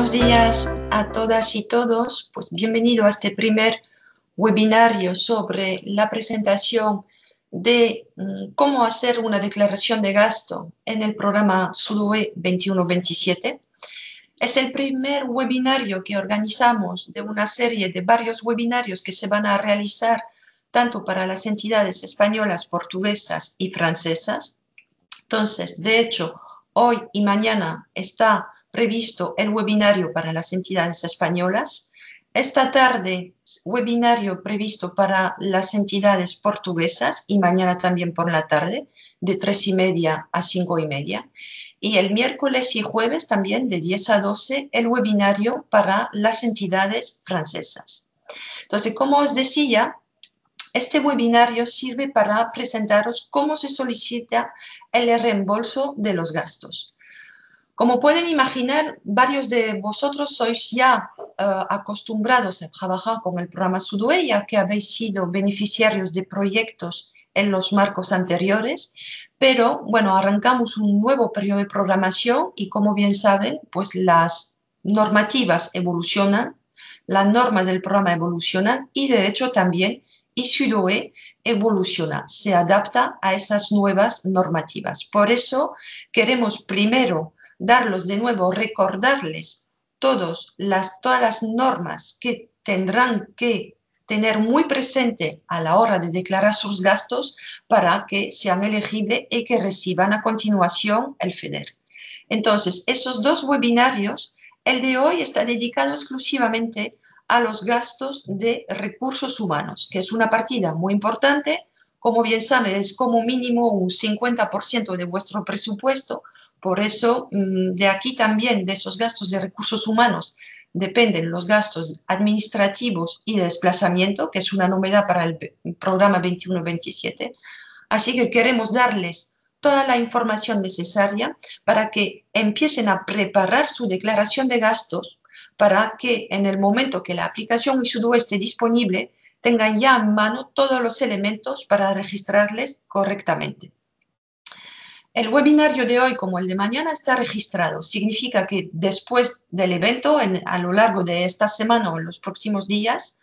Buenos días a todas y todos. Pues bienvenido a este primer webinario sobre la presentación de cómo hacer una declaración de gasto en el programa SUDOE 21-27. Es el primer webinario que organizamos de una serie de varios webinarios que se van a realizar tanto para las entidades españolas, portuguesas y francesas. Entonces, de hecho, hoy y mañana está previsto el webinario para las entidades españolas. Esta tarde, webinario previsto para las entidades portuguesas y mañana también por la tarde, de 3:30 a 5:30. Y el miércoles y jueves también de 10 a 12, el webinario para las entidades francesas. Entonces, como os decía, este webinario sirve para presentaros cómo se solicita el reembolso de los gastos. Como pueden imaginar, varios de vosotros sois ya acostumbrados a trabajar con el programa SUDOE, ya que habéis sido beneficiarios de proyectos en los marcos anteriores, pero bueno, arrancamos un nuevo periodo de programación y como bien saben, pues las normativas evolucionan, la norma del programa evoluciona y de hecho también SUDOE evoluciona, se adapta a esas nuevas normativas. Por eso queremos primero darlos de nuevo, recordarles todas las normas que tendrán que tener muy presente a la hora de declarar sus gastos para que sean elegibles y que reciban a continuación el FEDER. Entonces, esos dos webinarios, el de hoy está dedicado exclusivamente a los gastos de recursos humanos, que es una partida muy importante. Como bien saben, es como mínimo un 50% de vuestro presupuesto. Por eso, de aquí también, de esos gastos de recursos humanos, dependen los gastos administrativos y de desplazamiento, que es una novedad para el programa 21-27. Así que queremos darles toda la información necesaria para que empiecen a preparar su declaración de gastos, para que en el momento que la aplicación SUDOE esté disponible, tengan ya en mano todos los elementos para registrarles correctamente. El webinario de hoy, como el de mañana, está registrado. Significa que después del evento, a lo largo de esta semana o en los próximos días,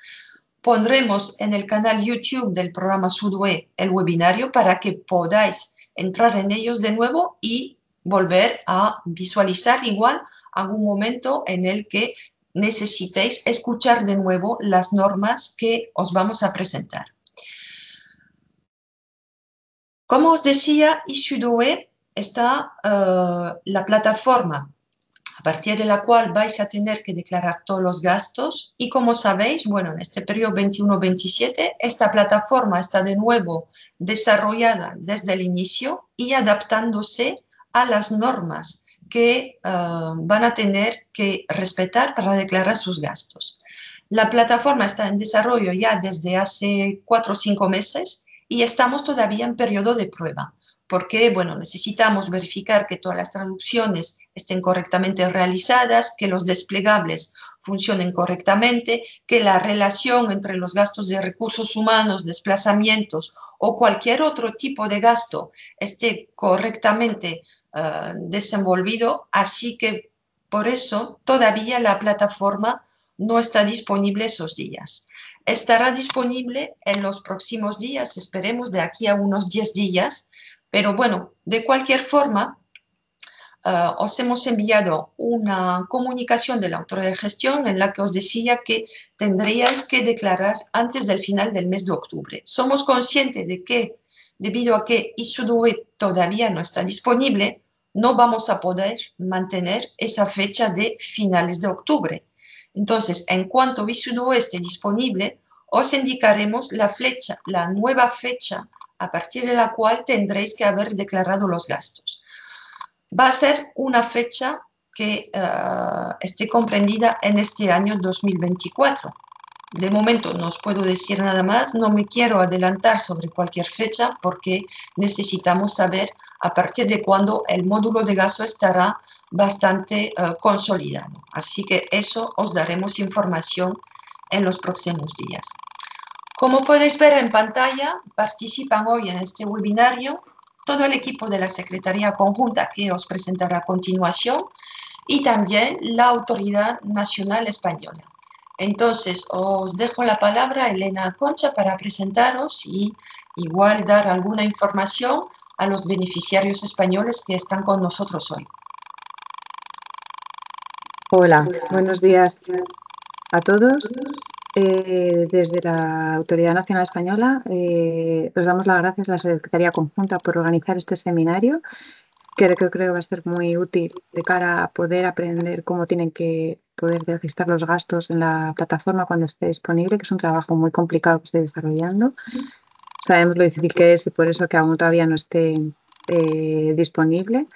pondremos en el canal YouTube del programa SUDOE el webinario para que podáis entrar en ellos de nuevo y volver a visualizar igual algún momento en el que necesitéis escuchar de nuevo las normas que os vamos a presentar. Como os decía, SUDOE está la plataforma a partir de la cual vais a tener que declarar todos los gastos y como sabéis, bueno, en este periodo 21-27, esta plataforma está de nuevo desarrollada desde el inicio y adaptándose a las normas que van a tener que respetar para declarar sus gastos. La plataforma está en desarrollo ya desde hace 4 o 5 meses y estamos todavía en periodo de prueba, porque bueno, necesitamos verificar que todas las traducciones estén correctamente realizadas, que los desplegables funcionen correctamente, que la relación entre los gastos de recursos humanos, desplazamientos o cualquier otro tipo de gasto esté correctamente desenvolvido, así que por eso todavía la plataforma no está disponible esos días. Estará disponible en los próximos días, esperemos de aquí a unos 10 días, pero bueno, de cualquier forma, os hemos enviado una comunicación de la autoridad de gestión en la que os decía que tendríais que declarar antes del final del mes de octubre. Somos conscientes de que, debido a que SUDOE todavía no está disponible, no vamos a poder mantener esa fecha de finales de octubre. Entonces, en cuanto SUDOE esté disponible, os indicaremos la nueva fecha a partir de la cual tendréis que haber declarado los gastos. Va a ser una fecha que esté comprendida en este año 2024. De momento no os puedo decir nada más, no me quiero adelantar sobre cualquier fecha porque necesitamos saber a partir de cuándo el módulo de gasto estará bastante consolidado. Así que eso os daremos información en los próximos días. Como podéis ver en pantalla, participan hoy en este webinario todo el equipo de la Secretaría Conjunta que os presentaré a continuación. y también la Autoridad Nacional Española. Entonces, os dejo la palabra, Elena Concha, para presentaros y igual dar alguna información a los beneficiarios españoles que están con nosotros hoy. Hola, buenos días a todos. Desde la Autoridad Nacional Española os damos las gracias a la Secretaría Conjunta por organizar este seminario, que creo que va a ser muy útil de cara a poder aprender cómo tienen que poder registrar los gastos en la plataforma cuando esté disponible, que es un trabajo muy complicado que estoy desarrollando. Sabemos lo difícil que es y por eso que aún todavía no esté disponible.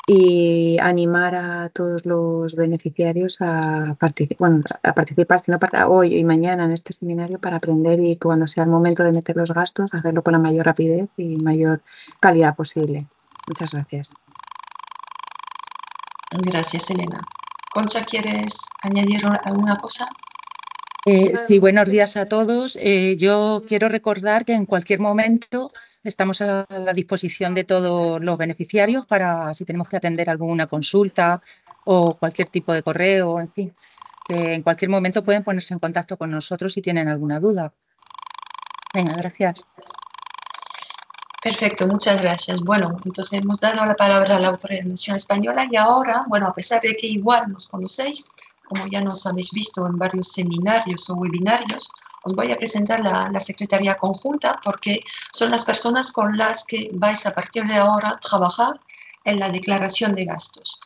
Y animar a todos los beneficiarios a participar, sino para hoy y mañana en este seminario para aprender y cuando sea el momento de meter los gastos, hacerlo con la mayor rapidez y mayor calidad posible. Muchas gracias. Gracias, Elena. Concha, ¿quieres añadir alguna cosa? Sí, buenos días a todos. Yo quiero recordar que en cualquier momento estamos a la disposición de todos los beneficiarios para si tenemos que atender alguna consulta o cualquier tipo de correo, en fin, que en cualquier momento pueden ponerse en contacto con nosotros si tienen alguna duda. Venga, gracias. Perfecto, muchas gracias. Bueno, entonces hemos dado la palabra a la Autoridad Nacional Española y ahora, bueno, a pesar de que igual nos conocéis, como ya nos habéis visto en varios seminarios o webinarios, os voy a presentar la Secretaría Conjunta porque son las personas con las que vais a partir de ahora a trabajar en la declaración de gastos.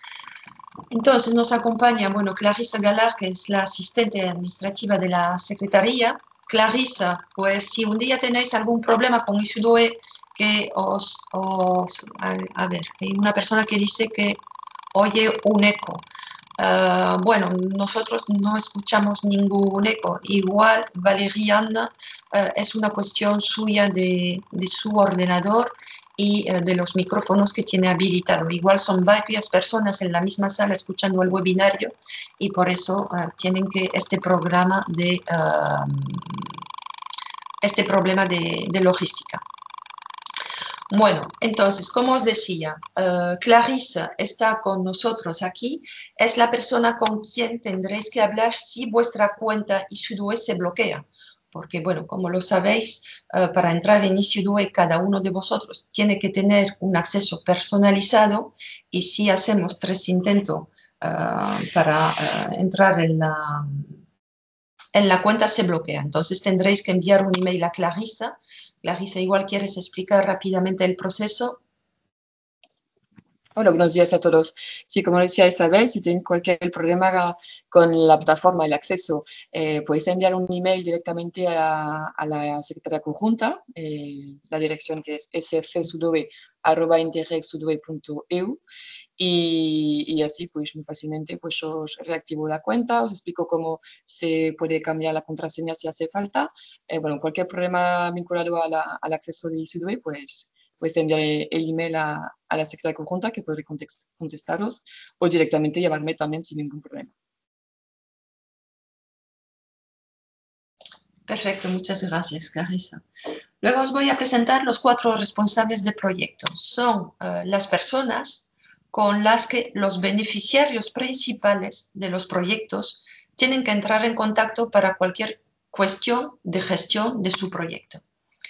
Entonces nos acompaña, bueno, Clarisa Galar, que es la asistente administrativa de la Secretaría. Clarisa, pues si un día tenéis algún problema con Isudue, que a ver, hay una persona que dice que oye un eco. Bueno, nosotros no escuchamos ningún eco. Igual, Valeriana, es una cuestión suya de su ordenador y de los micrófonos que tiene habilitado. Igual son varias personas en la misma sala escuchando el webinario y por eso tienen que este problema de logística. Bueno, entonces, como os decía, Clarissa está con nosotros aquí. Es la persona con quien tendréis que hablar si vuestra cuenta Isudue se bloquea. Porque, bueno, como lo sabéis, para entrar en Isudue cada uno de vosotros tiene que tener un acceso personalizado y si hacemos 3 intentos para entrar en la cuenta se bloquea. Entonces tendréis que enviar un email a Clarissa. Clarissa, igual quieres explicar rápidamente el proceso. Hola, buenos días a todos. Sí, como decía Isabel, si tienen cualquier problema con la plataforma, el acceso, podéis enviar un email directamente a la Secretaría Conjunta, la dirección que es srcsudove@interregsudove.eu y así pues muy fácilmente pues os reactivo la cuenta, os explico cómo se puede cambiar la contraseña si hace falta. Bueno, cualquier problema vinculado al acceso de Sudove, pues enviar el email a la Secretaría Conjunta que podré contestaros o directamente llamarme también sin ningún problema. Perfecto, muchas gracias, Clarissa. Luego os voy a presentar los 4 responsables de proyecto. Son las personas con las que los beneficiarios principales de los proyectos tienen que entrar en contacto para cualquier cuestión de gestión de su proyecto.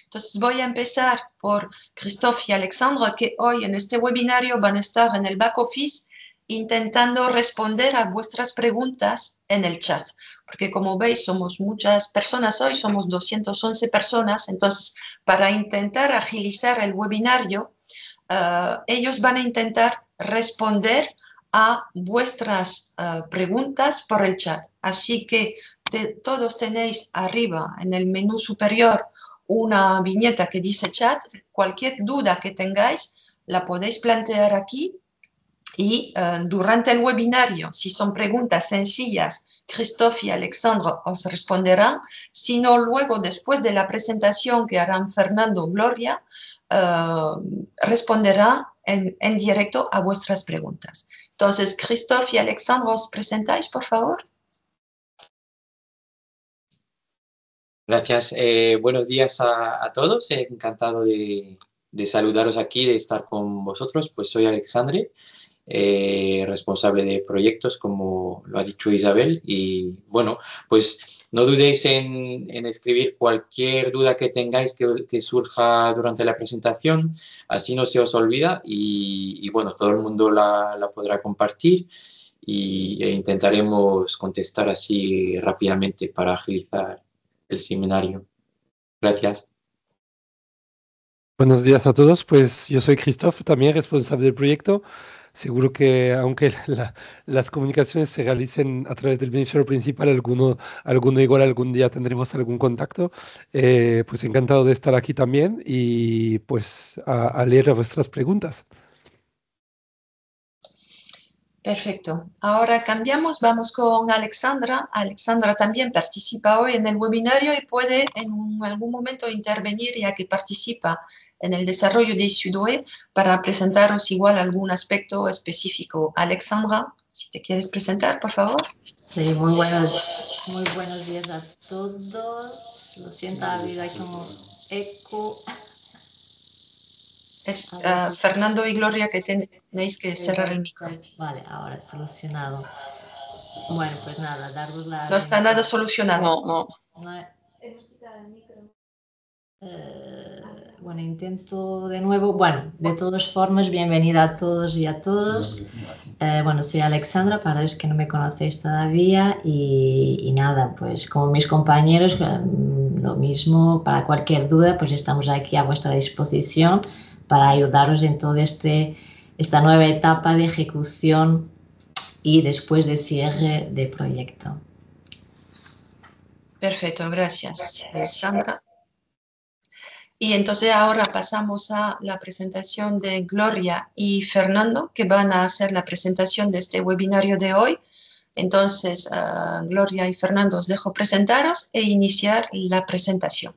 Entonces voy a empezar por Christophe y Alexandre, que hoy en este webinario van a estar en el back office intentando responder a vuestras preguntas en el chat. Porque como veis, somos muchas personas hoy, somos 211 personas, entonces para intentar agilizar el webinario, ellos van a intentar responder a vuestras preguntas por el chat. Así que todos tenéis arriba en el menú superior una viñeta que dice chat. Cualquier duda que tengáis la podéis plantear aquí y durante el webinario, si son preguntas sencillas, Christophe y Alexandre os responderán. Si no, luego, después de la presentación que harán Fernando o Gloria, responderán en directo a vuestras preguntas. Entonces, Christophe y Alexandre, ¿os presentáis, por favor? Gracias. Buenos días a todos. Encantado de saludaros aquí, de estar con vosotros. Pues soy Alexandre. responsable de proyectos, como lo ha dicho Isabel. Y bueno, pues no dudéis en escribir cualquier duda que tengáis que surja durante la presentación, así no se os olvida y bueno, todo el mundo la podrá compartir e intentaremos contestar así rápidamente para agilizar el seminario. Gracias. Buenos días a todos, pues yo soy Christophe, también responsable del proyecto. Seguro que aunque las comunicaciones se realicen a través del beneficiario principal, alguno igual algún día tendremos algún contacto. Pues encantado de estar aquí también y pues a leer vuestras preguntas. Perfecto. Ahora cambiamos, vamos con Alexandra. Alexandra también participa hoy en el webinario y puede en algún momento intervenir ya que participa en el desarrollo de SUDOE para presentaros igual algún aspecto específico. Alexandra, si te quieres presentar, por favor. Sí, muy buenos días a todos. Lo siento, ha habido ahí como eco. Es Fernando y Gloria que tenéis que cerrar el micro. Vale, ahora solucionado. Bueno, pues nada, daros la... No está nada solucionado. No. Hemos quitado el micro. Bueno, intento de nuevo. Bueno, de todas formas, bienvenida a todos y a todos. Bueno, soy Alexandra, para los que no me conocéis todavía. Y nada, pues como mis compañeros, lo mismo, para cualquier duda, pues estamos aquí a vuestra disposición para ayudaros en toda esta nueva etapa de ejecución y después de cierre de proyecto. Perfecto, gracias, Alexandra. Y entonces ahora pasamos a la presentación de Gloria y Fernando, que van a hacer la presentación de este webinario de hoy. Entonces, Gloria y Fernando, os dejo presentaros e iniciar la presentación.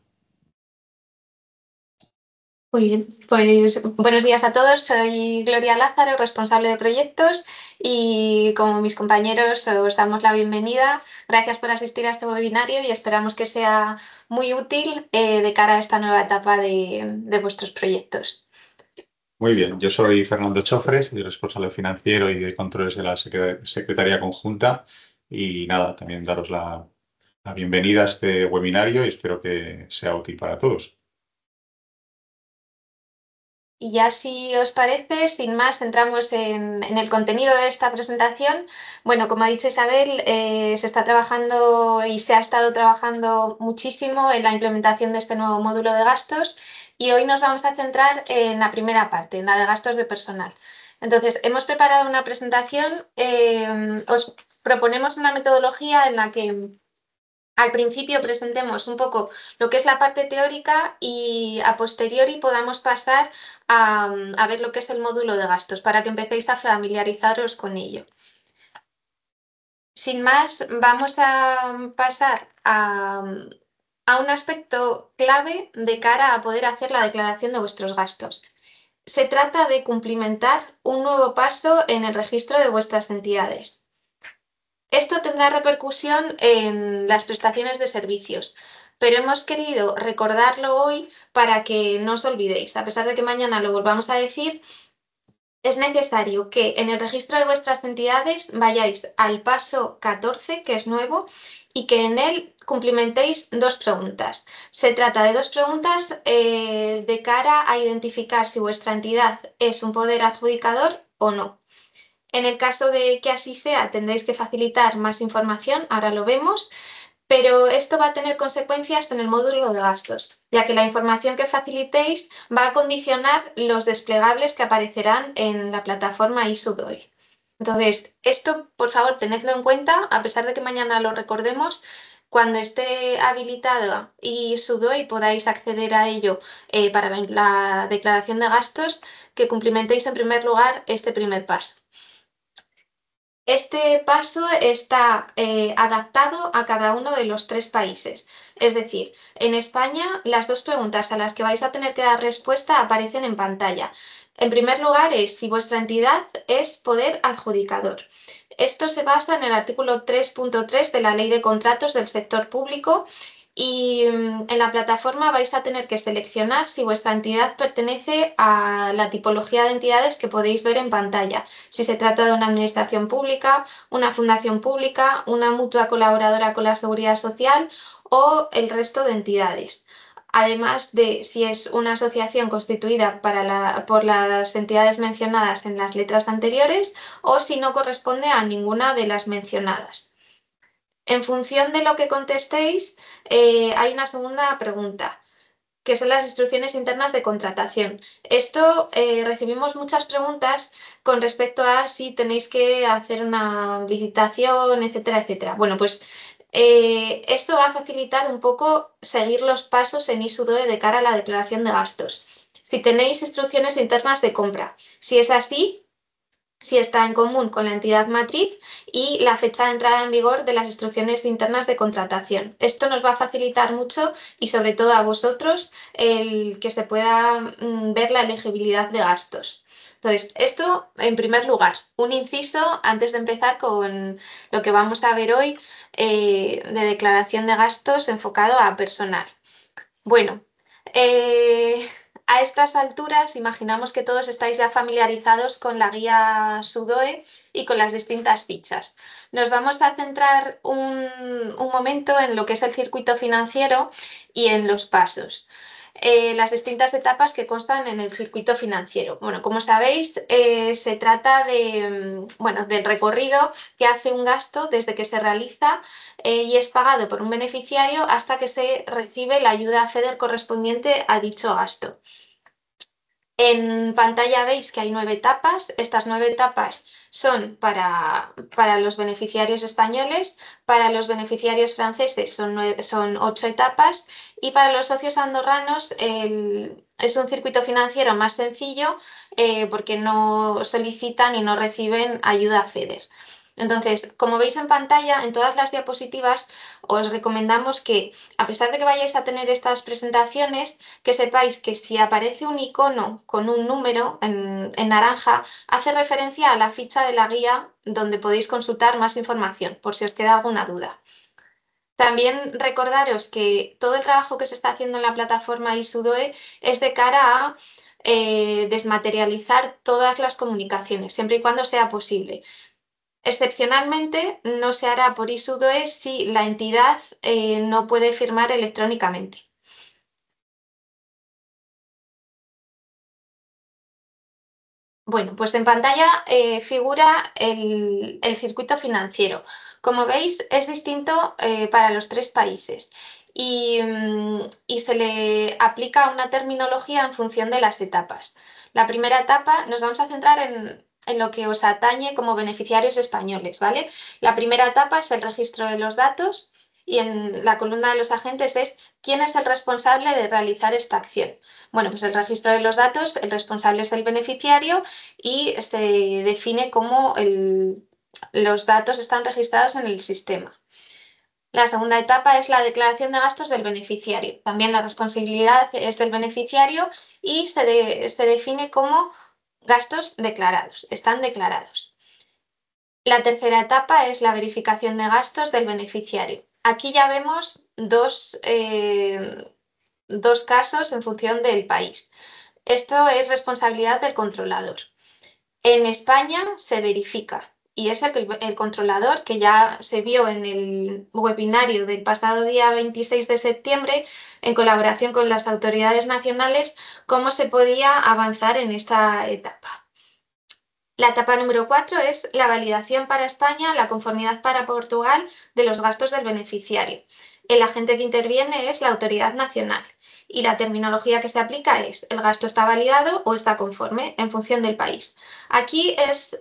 Muy bien, pues buenos días a todos. Soy Gloria Lázaro, responsable de proyectos y como mis compañeros os damos la bienvenida. Gracias por asistir a este webinario y esperamos que sea muy útil de cara a esta nueva etapa de vuestros proyectos. Muy bien, yo soy Fernando Chofres, soy responsable financiero y de controles de la Secretaría Conjunta y nada, también daros la bienvenida a este webinario y espero que sea útil para todos. Y ya si os parece, sin más, entramos en el contenido de esta presentación. Bueno, como ha dicho Isabel, se está trabajando y se ha estado trabajando muchísimo en la implementación de este nuevo módulo de gastos y hoy nos vamos a centrar en la primera parte, en la de gastos de personal. Entonces, hemos preparado una presentación, os proponemos una metodología en la que al principio presentemos un poco lo que es la parte teórica y a posteriori podamos pasar a ver lo que es el módulo de gastos para que empecéis a familiarizaros con ello. Sin más, vamos a pasar a un aspecto clave de cara a poder hacer la declaración de vuestros gastos. Se trata de cumplimentar un nuevo paso en el registro de vuestras entidades. Esto tendrá repercusión en las prestaciones de servicios, pero hemos querido recordarlo hoy para que no os olvidéis. A pesar de que mañana lo volvamos a decir, es necesario que en el registro de vuestras entidades vayáis al paso 14, que es nuevo, y que en él cumplimentéis dos preguntas. Se trata de dos preguntas de cara a identificar si vuestra entidad es un poder adjudicador o no. En el caso de que así sea, tendréis que facilitar más información, ahora lo vemos, pero esto va a tener consecuencias en el módulo de gastos, ya que la información que facilitéis va a condicionar los desplegables que aparecerán en la plataforma iSUDOE. Entonces, esto, por favor, tenedlo en cuenta, a pesar de que mañana lo recordemos, cuando esté habilitado iSUDOE y podáis acceder a ello para la declaración de gastos, que cumplimentéis en primer lugar este primer paso. Este paso está adaptado a cada uno de los tres países. Es decir, en España las dos preguntas a las que vais a tener que dar respuesta aparecen en pantalla. En primer lugar es si vuestra entidad es poder adjudicador. Esto se basa en el artículo 3.3 de la Ley de Contratos del Sector Público Y en la plataforma vais a tener que seleccionar si vuestra entidad pertenece a la tipología de entidades que podéis ver en pantalla. Si se trata de una administración pública, una fundación pública, una mutua colaboradora con la Seguridad Social o el resto de entidades. Además de si es una asociación constituida por las entidades mencionadas en las letras anteriores o si no corresponde a ninguna de las mencionadas. En función de lo que contestéis, hay una segunda pregunta, que son las instrucciones internas de contratación. Esto recibimos muchas preguntas con respecto a si tenéis que hacer una licitación, etcétera, etcétera. Bueno, pues esto va a facilitar un poco seguir los pasos en ISU-DOE de cara a la declaración de gastos. Si tenéis instrucciones internas de compra, si es así, si está en común con la entidad matriz y la fecha de entrada en vigor de las instrucciones internas de contratación. Esto nos va a facilitar mucho y sobre todo a vosotros el que se pueda ver la elegibilidad de gastos. Entonces, esto en primer lugar, un inciso antes de empezar con lo que vamos a ver hoy de declaración de gastos enfocado a personal. Bueno, a estas alturas imaginamos que todos estáis ya familiarizados con la guía SUDOE y con las distintas fichas. Nos vamos a centrar un momento en lo que es el circuito financiero y en los pasos. Las distintas etapas que constan en el circuito financiero. Bueno, como sabéis, se trata del recorrido que hace un gasto desde que se realiza y es pagado por un beneficiario hasta que se recibe la ayuda FEDER correspondiente a dicho gasto. En pantalla veis que hay 9 etapas. Estas 9 etapas son para los beneficiarios españoles, para los beneficiarios franceses son 8 etapas y para los socios andorranos es un circuito financiero más sencillo porque no solicitan y no reciben ayuda FEDER. Entonces, como veis en pantalla, en todas las diapositivas os recomendamos que, a pesar de que vayáis a tener estas presentaciones, que sepáis que si aparece un icono con un número en naranja, hace referencia a la ficha de la guía donde podéis consultar más información, por si os queda alguna duda. También recordaros que todo el trabajo que se está haciendo en la plataforma ISU-DOE es de cara a desmaterializar todas las comunicaciones, siempre y cuando sea posible. Excepcionalmente, no se hará por ISU-DOE si la entidad no puede firmar electrónicamente. Bueno, pues en pantalla figura el circuito financiero. Como veis, es distinto para los 3 países y se le aplica una terminología en función de las etapas. La primera etapa nos vamos a centrar en lo que os atañe como beneficiarios españoles, ¿vale? La primera etapa es el registro de los datos y en la columna de los agentes es quién es el responsable de realizar esta acción. Bueno, pues el registro de los datos, el responsable es el beneficiario y se define cómo los datos están registrados en el sistema. La segunda etapa es la declaración de gastos del beneficiario. También la responsabilidad es del beneficiario y se define como gastos declarados, están declarados. La tercera etapa es la verificación de gastos del beneficiario. Aquí ya vemos dos casos en función del país. Esto es responsabilidad del controlador. En España se verifica y es el controlador que ya se vio en el webinario del pasado día 26 de septiembre en colaboración con las autoridades nacionales cómo se podía avanzar en esta etapa. La etapa número 4 es la validación para España, la conformidad para Portugal de los gastos del beneficiario. El agente que interviene es la autoridad nacional y la terminología que se aplica es el gasto está validado o está conforme en función del país. Aquí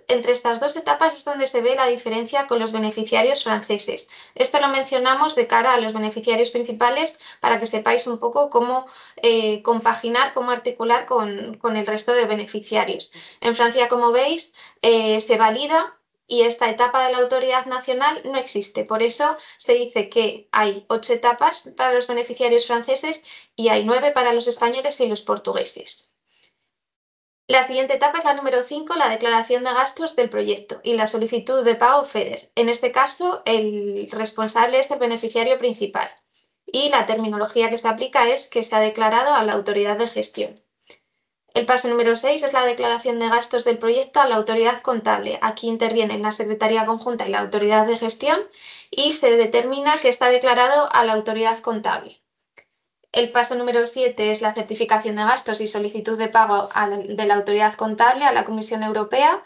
entre estas 2 etapas es donde se ve la diferencia con los beneficiarios franceses. Esto lo mencionamos de cara a los beneficiarios principales para que sepáis un poco cómo compaginar, cómo articular con el resto de beneficiarios. En Francia, como veis, se valida y esta etapa de la autoridad nacional no existe. Por eso se dice que hay 8 etapas para los beneficiarios franceses y hay 9 para los españoles y los portugueses. La siguiente etapa es la número 5, la declaración de gastos del proyecto y la solicitud de pago FEDER. En este caso, el responsable es el beneficiario principal. y la terminología que se aplica es que se ha declarado a la autoridad de gestión. El paso número 6 es la declaración de gastos del proyecto a la autoridad contable. Aquí intervienen la Secretaría Conjunta y la autoridad de gestión y se determina que está declarado a la autoridad contable. El paso número 7 es la certificación de gastos y solicitud de pago de la autoridad contable a la Comisión Europea.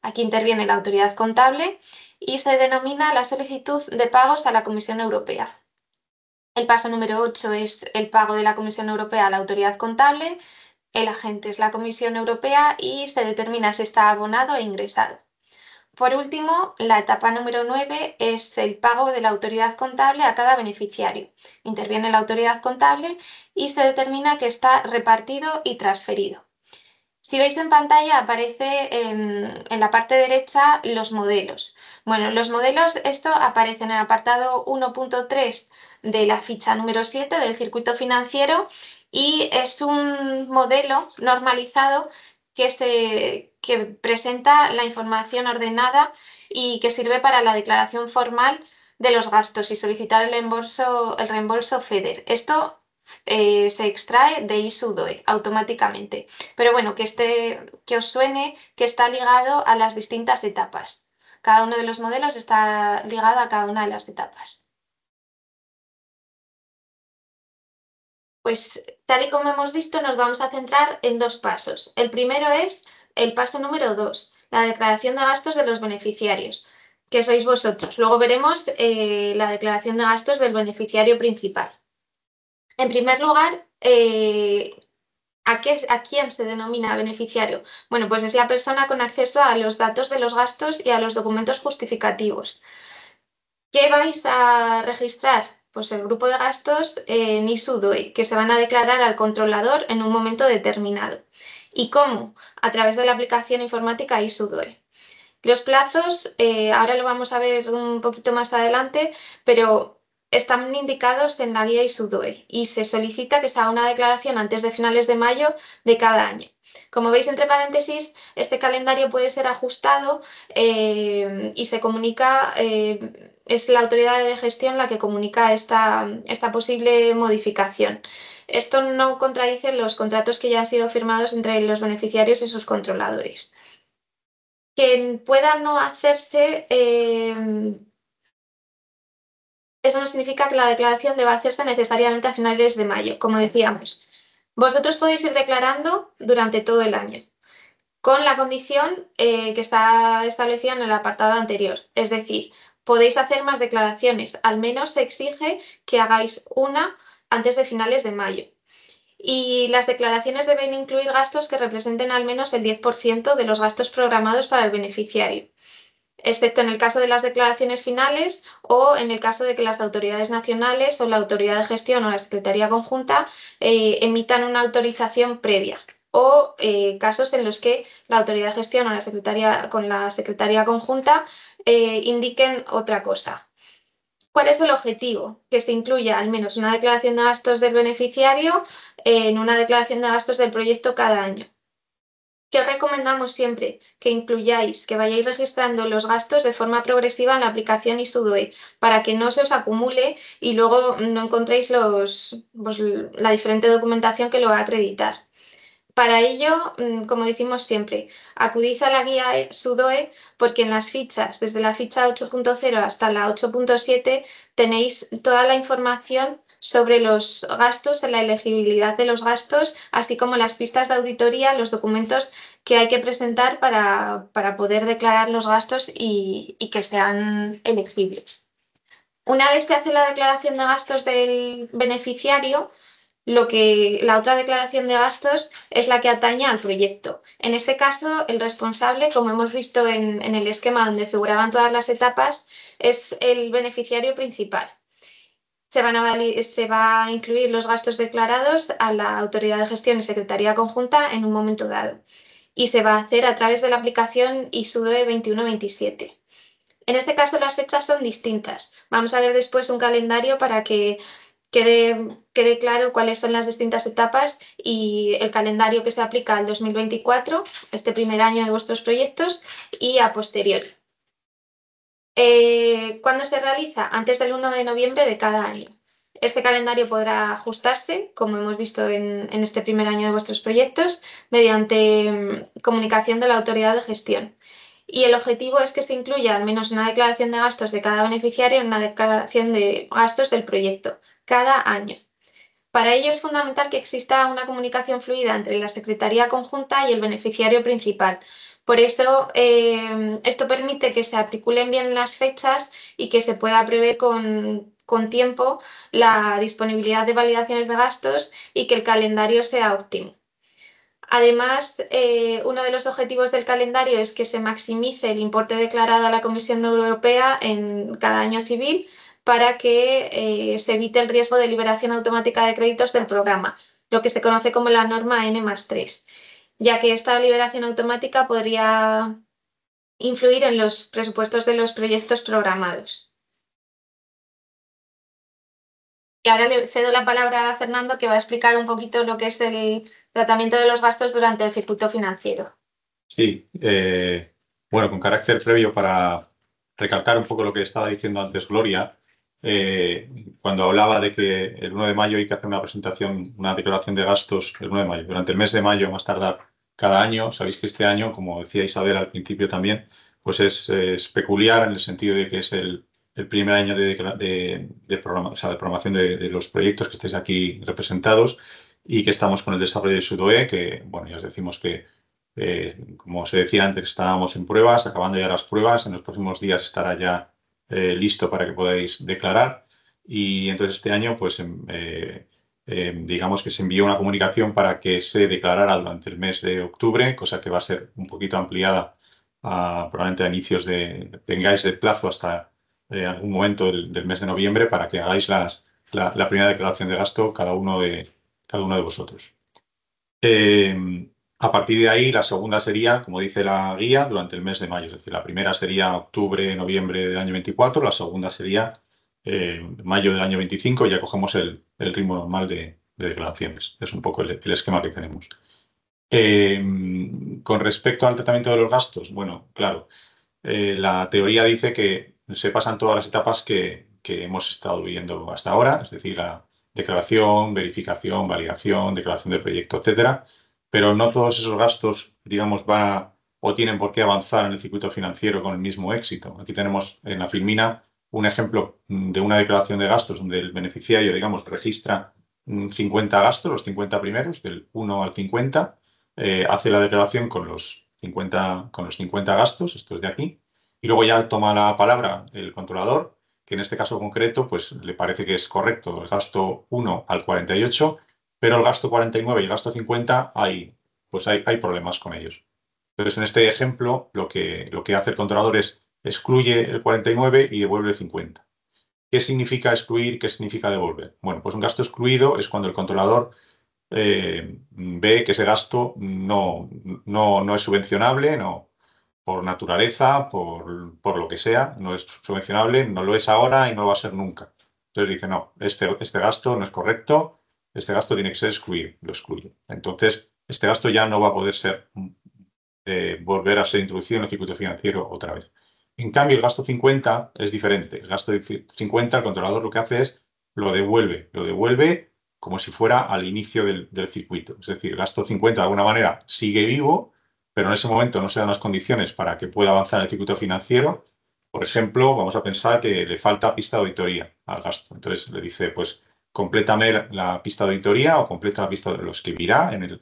Aquí interviene la autoridad contable y se denomina la solicitud de pagos a la Comisión Europea. El paso número 8 es el pago de la Comisión Europea a la autoridad contable. El agente es la Comisión Europea y se determina si está abonado e ingresado. Por último, la etapa número 9 es el pago de la autoridad contable a cada beneficiario. Interviene la autoridad contable y se determina que está repartido y transferido. Si veis en pantalla aparece en la parte derecha los modelos. Bueno, los modelos, esto aparece en el apartado 1.3 de la ficha número 7 del circuito financiero y es un modelo normalizado que presenta la información ordenada y que sirve para la declaración formal de los gastos y solicitar el reembolso FEDER. Esto se extrae de ISU-DOE automáticamente. Pero bueno, que os suene que está ligado a las distintas etapas. Cada uno de los modelos está ligado a cada una de las etapas. Pues tal y como hemos visto, nos vamos a centrar en dos pasos. El primero es el paso número 2, la declaración de gastos de los beneficiarios, que sois vosotros. Luego veremos la declaración de gastos del beneficiario principal. En primer lugar, ¿a quién se denomina beneficiario? Bueno, pues es la persona con acceso a los datos de los gastos y a los documentos justificativos. ¿Qué vais a registrar? Pues el grupo de gastos en ISU-DOE, que se van a declarar al controlador en un momento determinado. ¿Y cómo? A través de la aplicación informática ISU-DOE. Los plazos, ahora lo vamos a ver un poquito más adelante, pero están indicados en la guía ISU-DOE y se solicita que se haga una declaración antes de finales de mayo de cada año. Como veis entre paréntesis, este calendario puede ser ajustado y se comunica, es la autoridad de gestión la que comunica esta posible modificación. Esto no contradice los contratos que ya han sido firmados entre los beneficiarios y sus controladores. Que pueda no hacerse, eso no significa que la declaración deba hacerse necesariamente a finales de mayo, como decíamos. Vosotros podéis ir declarando durante todo el año, con la condición que está establecida en el apartado anterior. Es decir, podéis hacer más declaraciones, al menos se exige que hagáis una antes de finales de mayo. Y las declaraciones deben incluir gastos que representen al menos el 10% de los gastos programados para el beneficiario, excepto en el caso de las declaraciones finales o en el caso de que las autoridades nacionales o la autoridad de gestión o la Secretaría Conjunta emitan una autorización previa o casos en los que la autoridad de gestión o la Secretaría Conjunta indiquen otra cosa. ¿Cuál es el objetivo? Que se incluya al menos una declaración de gastos del beneficiario en una declaración de gastos del proyecto cada año. ¿Qué os recomendamos siempre? Que incluyáis, que vayáis registrando los gastos de forma progresiva en la aplicación ISU-DOE para que no se os acumule y luego no encontréis la diferente documentación que lo va a acreditar. Para ello, como decimos siempre, acudid a la guía ISU-DOE porque en las fichas, desde la ficha 8.0 hasta la 8.7, tenéis toda la información sobre los gastos, la elegibilidad de los gastos, así como las pistas de auditoría, los documentos que hay que presentar para poder declarar los gastos y que sean elegibles. Una vez se hace la declaración de gastos del beneficiario, la otra declaración de gastos es la que atañe al proyecto. En este caso, el responsable, como hemos visto en el esquema donde figuraban todas las etapas, es el beneficiario principal. Se va a incluir los gastos declarados a la autoridad de gestión y secretaría conjunta en un momento dado y se va a hacer a través de la aplicación ISU-DOE 2127. En este caso las fechas son distintas. Vamos a ver después un calendario para que quede claro cuáles son las distintas etapas y el calendario que se aplica al 2024, este primer año de vuestros proyectos, y a posteriori. ¿Cuándo se realiza? Antes del 1 de noviembre de cada año. Este calendario podrá ajustarse, como hemos visto en este primer año de vuestros proyectos, mediante comunicación de la autoridad de gestión. Y el objetivo es que se incluya al menos una declaración de gastos de cada beneficiario y una declaración de gastos del proyecto, cada año. Para ello es fundamental que exista una comunicación fluida entre la Secretaría Conjunta y el beneficiario principal. Por eso, esto permite que se articulen bien las fechas y que se pueda prever con tiempo la disponibilidad de validaciones de gastos y que el calendario sea óptimo. Además, uno de los objetivos del calendario es que se maximice el importe declarado a la Comisión Europea en cada año civil para que se evite el riesgo de liberación automática de créditos del programa, lo que se conoce como la norma N+3, ya que esta liberación automática podría influir en los presupuestos de los proyectos programados. Y ahora le cedo la palabra a Fernando, que va a explicar un poquito lo que es el tratamiento de los gastos durante el circuito financiero. Sí, bueno, con carácter previo para recalcar un poco lo que estaba diciendo antes Gloria, cuando hablaba de que el 1 de mayo hay que hacer una presentación, una declaración de gastos el 1 de mayo, durante el mes de mayo más tardar cada año. Sabéis que este año, como decía Isabel al principio también, pues es peculiar en el sentido de que es el primer año de programación de los proyectos que estáis aquí representados y que estamos con el desarrollo de SUDOE, que, bueno, ya os decimos que, como se decía antes, estábamos en pruebas, acabando ya las pruebas, en los próximos días estará ya listo para que podáis declarar. Y entonces este año, pues, digamos que se envió una comunicación para que se declarara durante el mes de octubre, cosa que va a ser un poquito ampliada probablemente a inicios tengáis de plazo hasta algún momento del mes de noviembre para que hagáis la primera declaración de gasto cada uno de vosotros. A partir de ahí, la segunda sería, como dice la guía, durante el mes de mayo. Es decir, la primera sería octubre, noviembre del año 24, la segunda sería mayo del año 25, y ya cogemos el ritmo normal de declaraciones. Es un poco el esquema que tenemos. Con respecto al tratamiento de los gastos, bueno, claro, la teoría dice que se pasan todas las etapas que hemos estado viendo hasta ahora, es decir, la declaración, verificación, validación, declaración del proyecto, etcétera, pero no todos esos gastos, digamos, van o tienen por qué avanzar en el circuito financiero con el mismo éxito. Aquí tenemos en la Filmina un ejemplo de una declaración de gastos donde el beneficiario, digamos, registra 50 gastos, los 50 primeros, del 1 al 50, hace la declaración con los 50 gastos, estos de aquí, y luego ya toma la palabra el controlador, que en este caso concreto pues le parece que es correcto el gasto 1 al 48, pero el gasto 49 y el gasto 50 hay problemas con ellos. Entonces, en este ejemplo, lo que hace el controlador es excluye el 49 y devuelve el 50. ¿Qué significa excluir? ¿Qué significa devolver? Bueno, pues un gasto excluido es cuando el controlador ve que ese gasto no es subvencionable, no, por naturaleza, por lo que sea, no es subvencionable, no lo es ahora y no lo va a ser nunca. Entonces dice, no, este gasto no es correcto, este gasto tiene que ser excluido, lo excluye. Entonces, este gasto ya no va a poder ser, volver a ser introducido en el circuito financiero otra vez. En cambio, el gasto 50 es diferente. El gasto de 50, el controlador lo que hace es lo devuelve como si fuera al inicio del circuito. Es decir, el gasto 50 de alguna manera sigue vivo, pero en ese momento no se dan las condiciones para que pueda avanzar el circuito financiero. Por ejemplo, vamos a pensar que le falta pista de auditoría al gasto. Entonces le dice, pues, complétame la pista de auditoría o completa la pista, lo escribirá en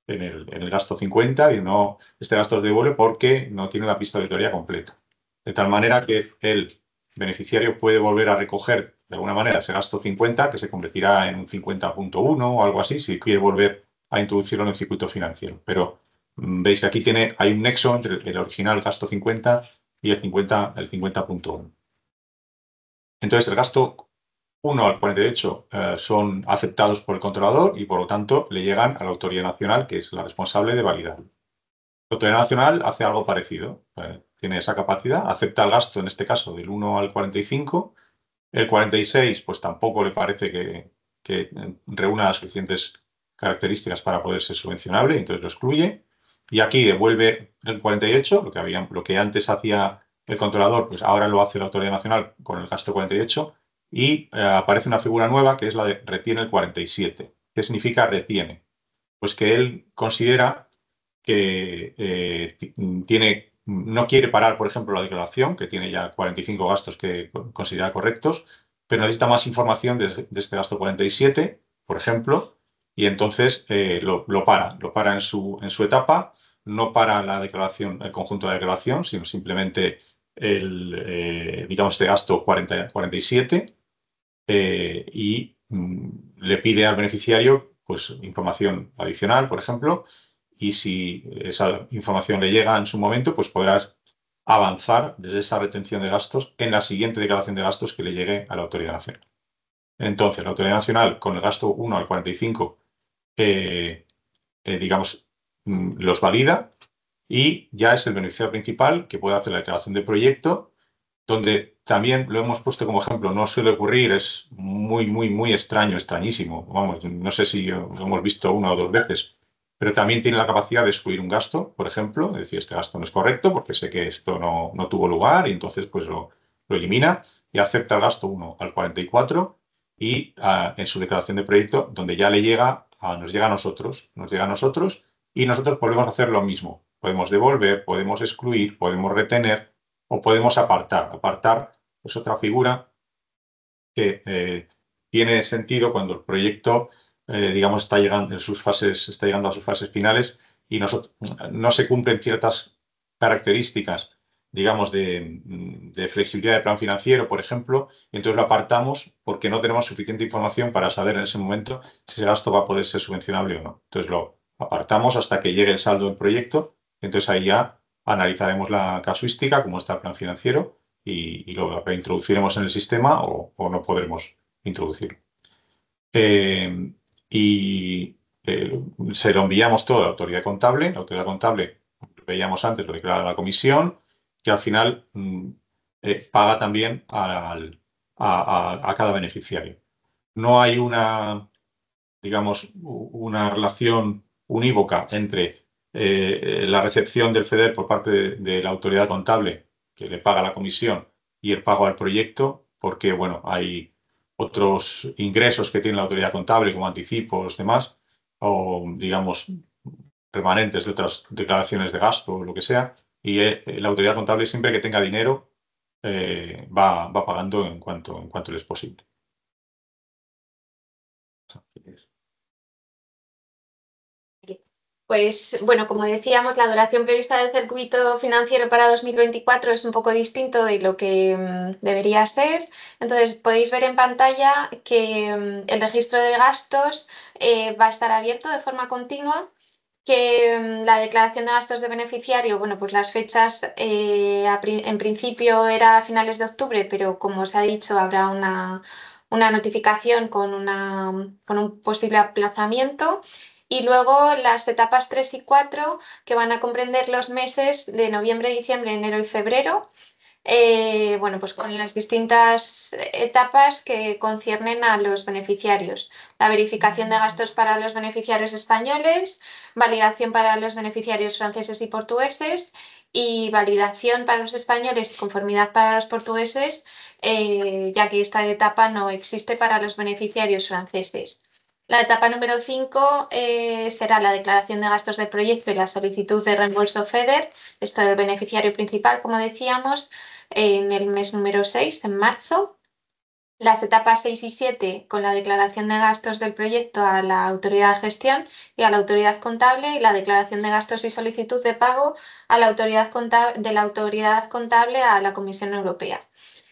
el gasto 50 y no, este gasto lo devuelve porque no tiene la pista de auditoría completa. De tal manera que el beneficiario puede volver a recoger de alguna manera ese gasto 50, que se convertirá en un 50.1 o algo así, si quiere volver a introducirlo en el circuito financiero. Pero veis que aquí hay un nexo entre el original gasto 50 y el 50.1. Entonces, el gasto 1 al 48 son aceptados por el controlador y, por lo tanto, le llegan a la Autoridad Nacional, que es la responsable de validarlo. La Autoridad Nacional hace algo parecido, tiene esa capacidad, acepta el gasto, en este caso, del 1 al 45. El 46, pues tampoco le parece que reúna las suficientes características para poder ser subvencionable, entonces lo excluye. Y aquí devuelve el 48, lo que antes hacía el controlador, pues ahora lo hace la Autoridad Nacional con el gasto 48. y aparece una figura nueva que es la de retiene el 47. ¿Qué significa retiene? Pues que él considera que no quiere parar, por ejemplo, la declaración, que tiene ya 45 gastos que considera correctos, pero necesita más información de este gasto 47, por ejemplo, y entonces lo para en su etapa, no para la declaración, el conjunto de declaración, sino simplemente digamos, este gasto 47 y le pide al beneficiario pues, información adicional, por ejemplo, y si esa información le llega en su momento, pues podrás avanzar desde esa retención de gastos en la siguiente declaración de gastos que le llegue a la Autoridad Nacional. Entonces, la Autoridad Nacional, con el gasto 1 al 45, digamos, los valida y ya es el beneficiario principal que puede hacer la declaración de proyecto, donde también lo hemos puesto como ejemplo, no suele ocurrir, es muy extraño, extrañísimo. Vamos, no sé si lo hemos visto una o dos veces, pero también tiene la capacidad de excluir un gasto, por ejemplo, es decir, este gasto no es correcto porque sé que esto no tuvo lugar y entonces pues lo elimina y acepta el gasto 1 al 44 y en su declaración de proyecto, donde ya nos llega a nosotros y nosotros podemos hacer lo mismo. Podemos devolver, podemos excluir, podemos retener o podemos apartar. Apartar es otra figura que tiene sentido cuando el proyecto, digamos, está llegando a sus fases finales y no se cumplen ciertas características, digamos, de flexibilidad de plan financiero, por ejemplo, y entonces lo apartamos porque no tenemos suficiente información para saber en ese momento si ese gasto va a poder ser subvencionable o no. Entonces lo apartamos hasta que llegue el saldo del proyecto, entonces ahí ya analizaremos la casuística, cómo está el plan financiero, y lo reintroduciremos en el sistema o no podremos introducirlo. Se lo enviamos todo a la autoridad contable. La autoridad contable, lo veíamos antes, lo declara la comisión, que al final paga también a cada beneficiario. No hay digamos, una relación unívoca entre la recepción del FEDER por parte de la autoridad contable, que le paga la comisión, y el pago al proyecto, porque, bueno, hay otros ingresos que tiene la autoridad contable, como anticipos, demás, o, digamos, remanentes de otras declaraciones de gasto o lo que sea, y la autoridad contable, siempre que tenga dinero, va pagando en cuanto le es posible. Pues bueno, como decíamos, la duración prevista del circuito financiero para 2024 es un poco distinto de lo que debería ser. Entonces podéis ver en pantalla que el registro de gastos va a estar abierto de forma continua, que la declaración de gastos de beneficiario, bueno, pues las fechas en principio era a finales de octubre, pero como os ha dicho, habrá una notificación con un posible aplazamiento. Y luego las etapas 3 y 4, que van a comprender los meses de noviembre, diciembre, enero y febrero. Bueno, pues con las distintas etapas que conciernen a los beneficiarios. La verificación de gastos para los beneficiarios españoles, validación para los beneficiarios franceses y portugueses y validación para los españoles y conformidad para los portugueses, ya que esta etapa no existe para los beneficiarios franceses. La etapa número 5 será la declaración de gastos del proyecto y la solicitud de reembolso FEDER, esto es el beneficiario principal, como decíamos, en el mes número 6, en marzo. Las etapas 6 y 7 con la declaración de gastos del proyecto a la autoridad de gestión y a la autoridad contable, y la declaración de gastos y solicitud de pago a la autoridad contable a la Comisión Europea.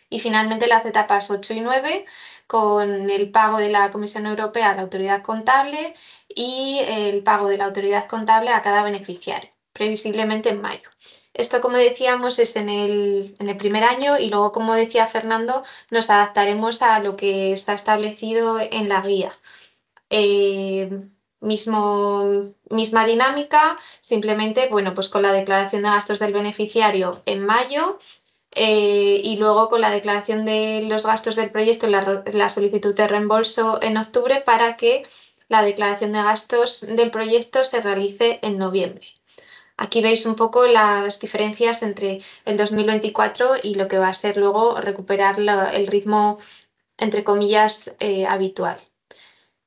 Y finalmente las etapas 8 y 9 con el pago de la Comisión Europea a la autoridad contable y el pago de la autoridad contable a cada beneficiario, previsiblemente en mayo. Esto, como decíamos, es en el primer año, y luego, como decía Fernando, nos adaptaremos a lo que está establecido en la guía. Misma dinámica, simplemente, bueno, pues con la declaración de gastos del beneficiario en mayo. Y luego con la declaración de los gastos del proyecto y la solicitud de reembolso en octubre, para que la declaración de gastos del proyecto se realice en noviembre. Aquí veis un poco las diferencias entre el 2024 y lo que va a ser luego recuperar el ritmo entre comillas, habitual.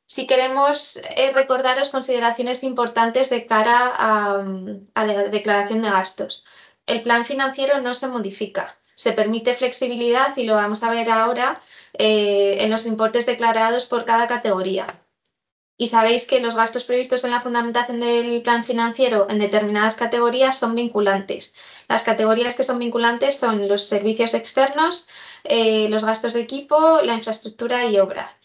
Si queremos recordaros consideraciones importantes de cara a la declaración de gastos. El plan financiero no se modifica, se permite flexibilidad y lo vamos a ver ahora en los importes declarados por cada categoría. Y sabéis que los gastos previstos en la fundamentación del plan financiero en determinadas categorías son vinculantes. Las categorías que son vinculantes son los servicios externos, los gastos de equipo, la infraestructura y obra.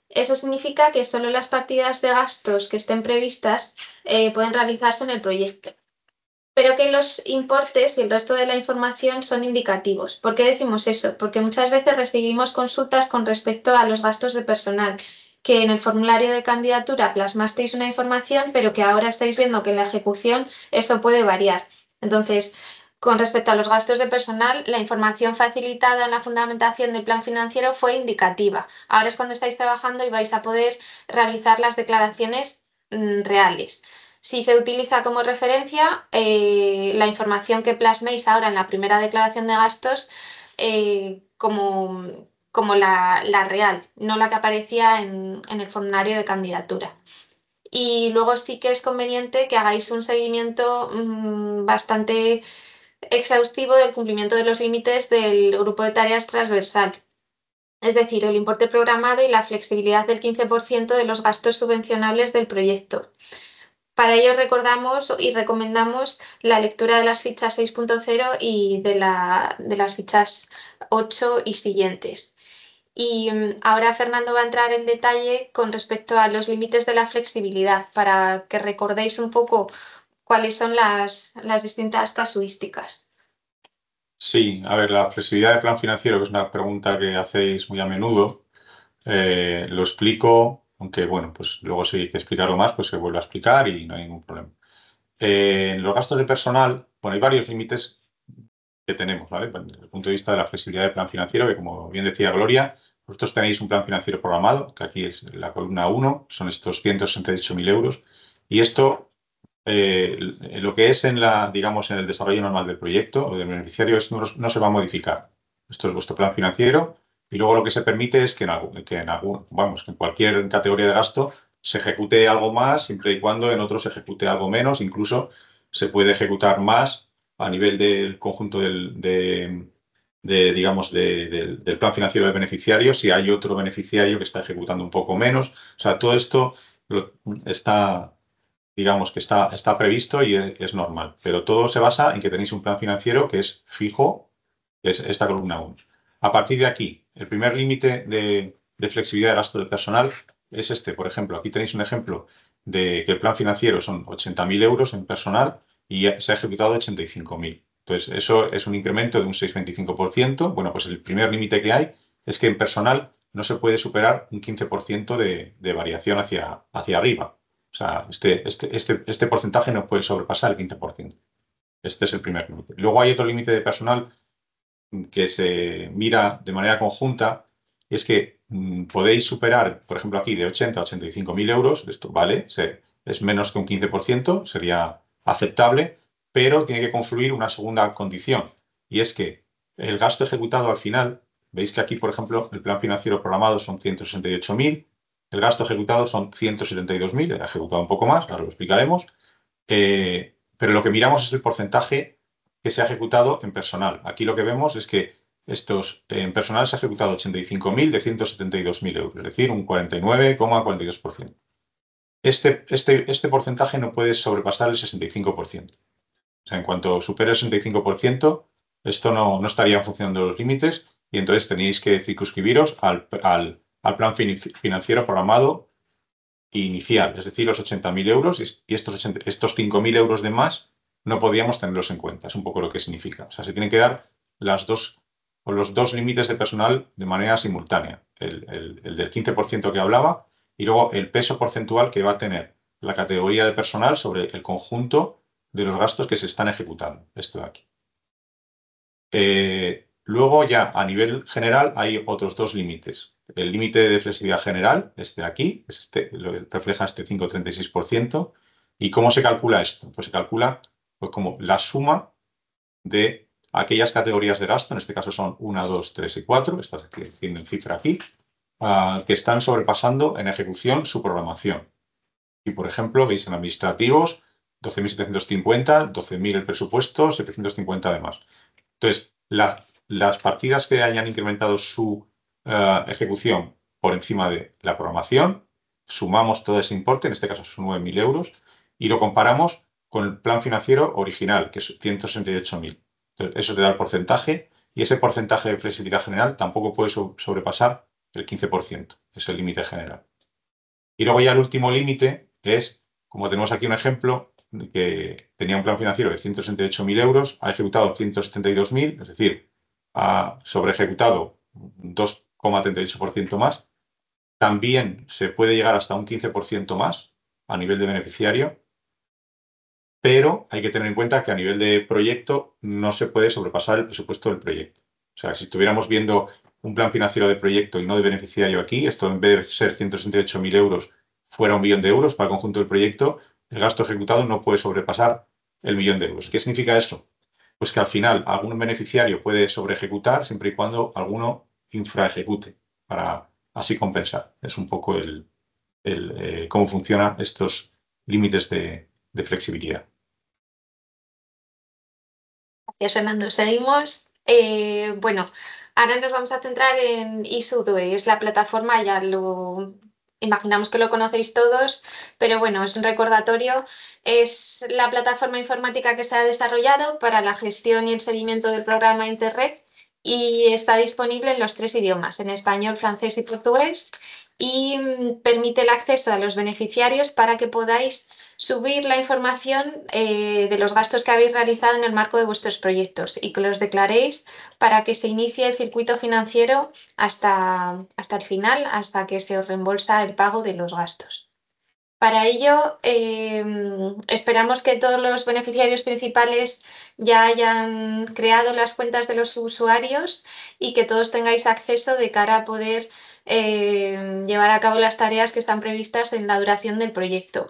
Eso significa que solo las partidas de gastos que estén previstas pueden realizarse en el proyecto, pero que los importes y el resto de la información son indicativos. ¿Por qué decimos eso? Porque muchas veces recibimos consultas con respecto a los gastos de personal, que en el formulario de candidatura plasmasteis una información, pero que ahora estáis viendo que en la ejecución eso puede variar. Entonces, con respecto a los gastos de personal, la información facilitada en la fundamentación del plan financiero fue indicativa. Ahora es cuando estáis trabajando y vais a poder realizar las declaraciones reales. Si se utiliza como referencia la información que plasméis ahora en la primera declaración de gastos como la real, no la que aparecía en el formulario de candidatura. Y luego sí que es conveniente que hagáis un seguimiento bastante exhaustivo del cumplimiento de los límites del grupo de tareas transversal, es decir, el importe programado y la flexibilidad del 15% de los gastos subvencionables del proyecto. Para ello recordamos y recomendamos la lectura de las fichas 6.0 y de las fichas 8 y siguientes. Y ahora Fernando va a entrar en detalle con respecto a los límites de la flexibilidad para que recordéis un poco cuáles son las distintas casuísticas. Sí, a ver, la flexibilidad del plan financiero, que es una pregunta que hacéis muy a menudo, lo explico, aunque bueno, pues luego si hay que explicarlo más, pues se vuelve a explicar y no hay ningún problema. En los gastos de personal, bueno, hay varios límites que tenemos, ¿vale? Desde el punto de vista de la flexibilidad del plan financiero, que como bien decía Gloria, vosotros tenéis un plan financiero programado, que aquí es la columna 1, son estos 168.000 euros, y esto, lo que es digamos, en el desarrollo normal del proyecto o del beneficiario no se va a modificar. Esto es vuestro plan financiero, y luego lo que se permite es que en cualquier categoría de gasto se ejecute algo más, siempre y cuando en otros se ejecute algo menos, incluso se puede ejecutar más a nivel del conjunto del plan financiero del beneficiario, si hay otro beneficiario que está ejecutando un poco menos. O sea, todo esto está, digamos que está previsto y es normal, pero todo se basa en que tenéis un plan financiero que es fijo, que es esta columna 1. A partir de aquí, el primer límite de flexibilidad de gasto de personal es este. Por ejemplo, aquí tenéis un ejemplo de que el plan financiero son 80.000 euros en personal y se ha ejecutado 85.000. Entonces, eso es un incremento de un 6,25%. Bueno, pues el primer límite que hay es que en personal no se puede superar un 15% de variación hacia arriba. O sea, este porcentaje no puede sobrepasar el 15%. Este es el primer límite. Luego hay otro límite de personal que se mira de manera conjunta, y es que podéis superar, por ejemplo, aquí de 80 a 85.000 euros, esto vale, es menos que un 15%, sería aceptable, pero tiene que confluir una segunda condición, y es que el gasto ejecutado al final, veis que aquí, por ejemplo, el plan financiero programado son 168.000, el gasto ejecutado son 172.000, he ejecutado un poco más, ahora lo explicaremos, pero lo que miramos es el porcentaje que se ha ejecutado en personal. Aquí lo que vemos es que en personal se ha ejecutado 85.000 de 172.000 euros, es decir, un 49,42%. Este porcentaje no puede sobrepasar el 65%. O sea, en cuanto supere el 65%, esto no estarían funcionando los límites y entonces tenéis que circunscribiros al plan financiero programado inicial, es decir, los 80.000 euros y estos 5.000 euros de más no podíamos tenerlos en cuenta. Es un poco lo que significa. O sea, se tienen que dar los dos límites de personal de manera simultánea. El del 15% que hablaba y luego el peso porcentual que va a tener la categoría de personal sobre el conjunto de los gastos que se están ejecutando. Esto de aquí. Luego ya a nivel general hay otros dos límites. El límite de flexibilidad general, este de aquí, refleja este 5,36%. ¿Y cómo se calcula esto? Pues se calcula como la suma de aquellas categorías de gasto, en este caso son 1, 2, 3 y 4, estás haciendo en cifra aquí, que están sobrepasando en ejecución su programación. Y, por ejemplo, veis en administrativos, 12.750, 12.000 el presupuesto, 750 además. Entonces, las partidas que hayan incrementado su ejecución por encima de la programación, sumamos todo ese importe, en este caso son 9.000 euros, y lo comparamos con el plan financiero original, que es 168.000. Entonces, eso te da el porcentaje, y ese porcentaje de flexibilidad general tampoco puede sobrepasar el 15%, es el límite general. Y luego ya el último límite es, como tenemos aquí un ejemplo, que tenía un plan financiero de 168.000 euros, ha ejecutado 172.000, es decir, ha sobreejecutado 2,38% más. También se puede llegar hasta un 15% más a nivel de beneficiario, pero hay que tener en cuenta que a nivel de proyecto no se puede sobrepasar el presupuesto del proyecto. O sea, si estuviéramos viendo un plan financiero de proyecto y no de beneficiario aquí, esto en vez de ser 168.000 euros fuera 1.000.000 de euros para el conjunto del proyecto, el gasto ejecutado no puede sobrepasar el 1.000.000 de euros. ¿Qué significa eso? Pues que al final algún beneficiario puede sobreejecutar siempre y cuando alguno infraejecute para así compensar. Es un poco cómo funcionan estos límites de flexibilidad. Gracias, Fernando. Seguimos. Bueno, ahora nos vamos a centrar en ISUDOE. Es la plataforma, ya lo imaginamos que lo conocéis todos, pero bueno, es un recordatorio. Es la plataforma informática que se ha desarrollado para la gestión y el seguimiento del programa Interreg y está disponible en los 3 idiomas, en español, francés y portugués, y permite el acceso a los beneficiarios para que podáis subir la información de los gastos que habéis realizado en el marco de vuestros proyectos y que los declaréis para que se inicie el circuito financiero hasta el final, hasta que se os reembolsa el pago de los gastos. Para ello, esperamos que todos los beneficiarios principales ya hayan creado las cuentas de los usuarios y que todos tengáis acceso de cara a poder llevar a cabo las tareas que están previstas en la duración del proyecto.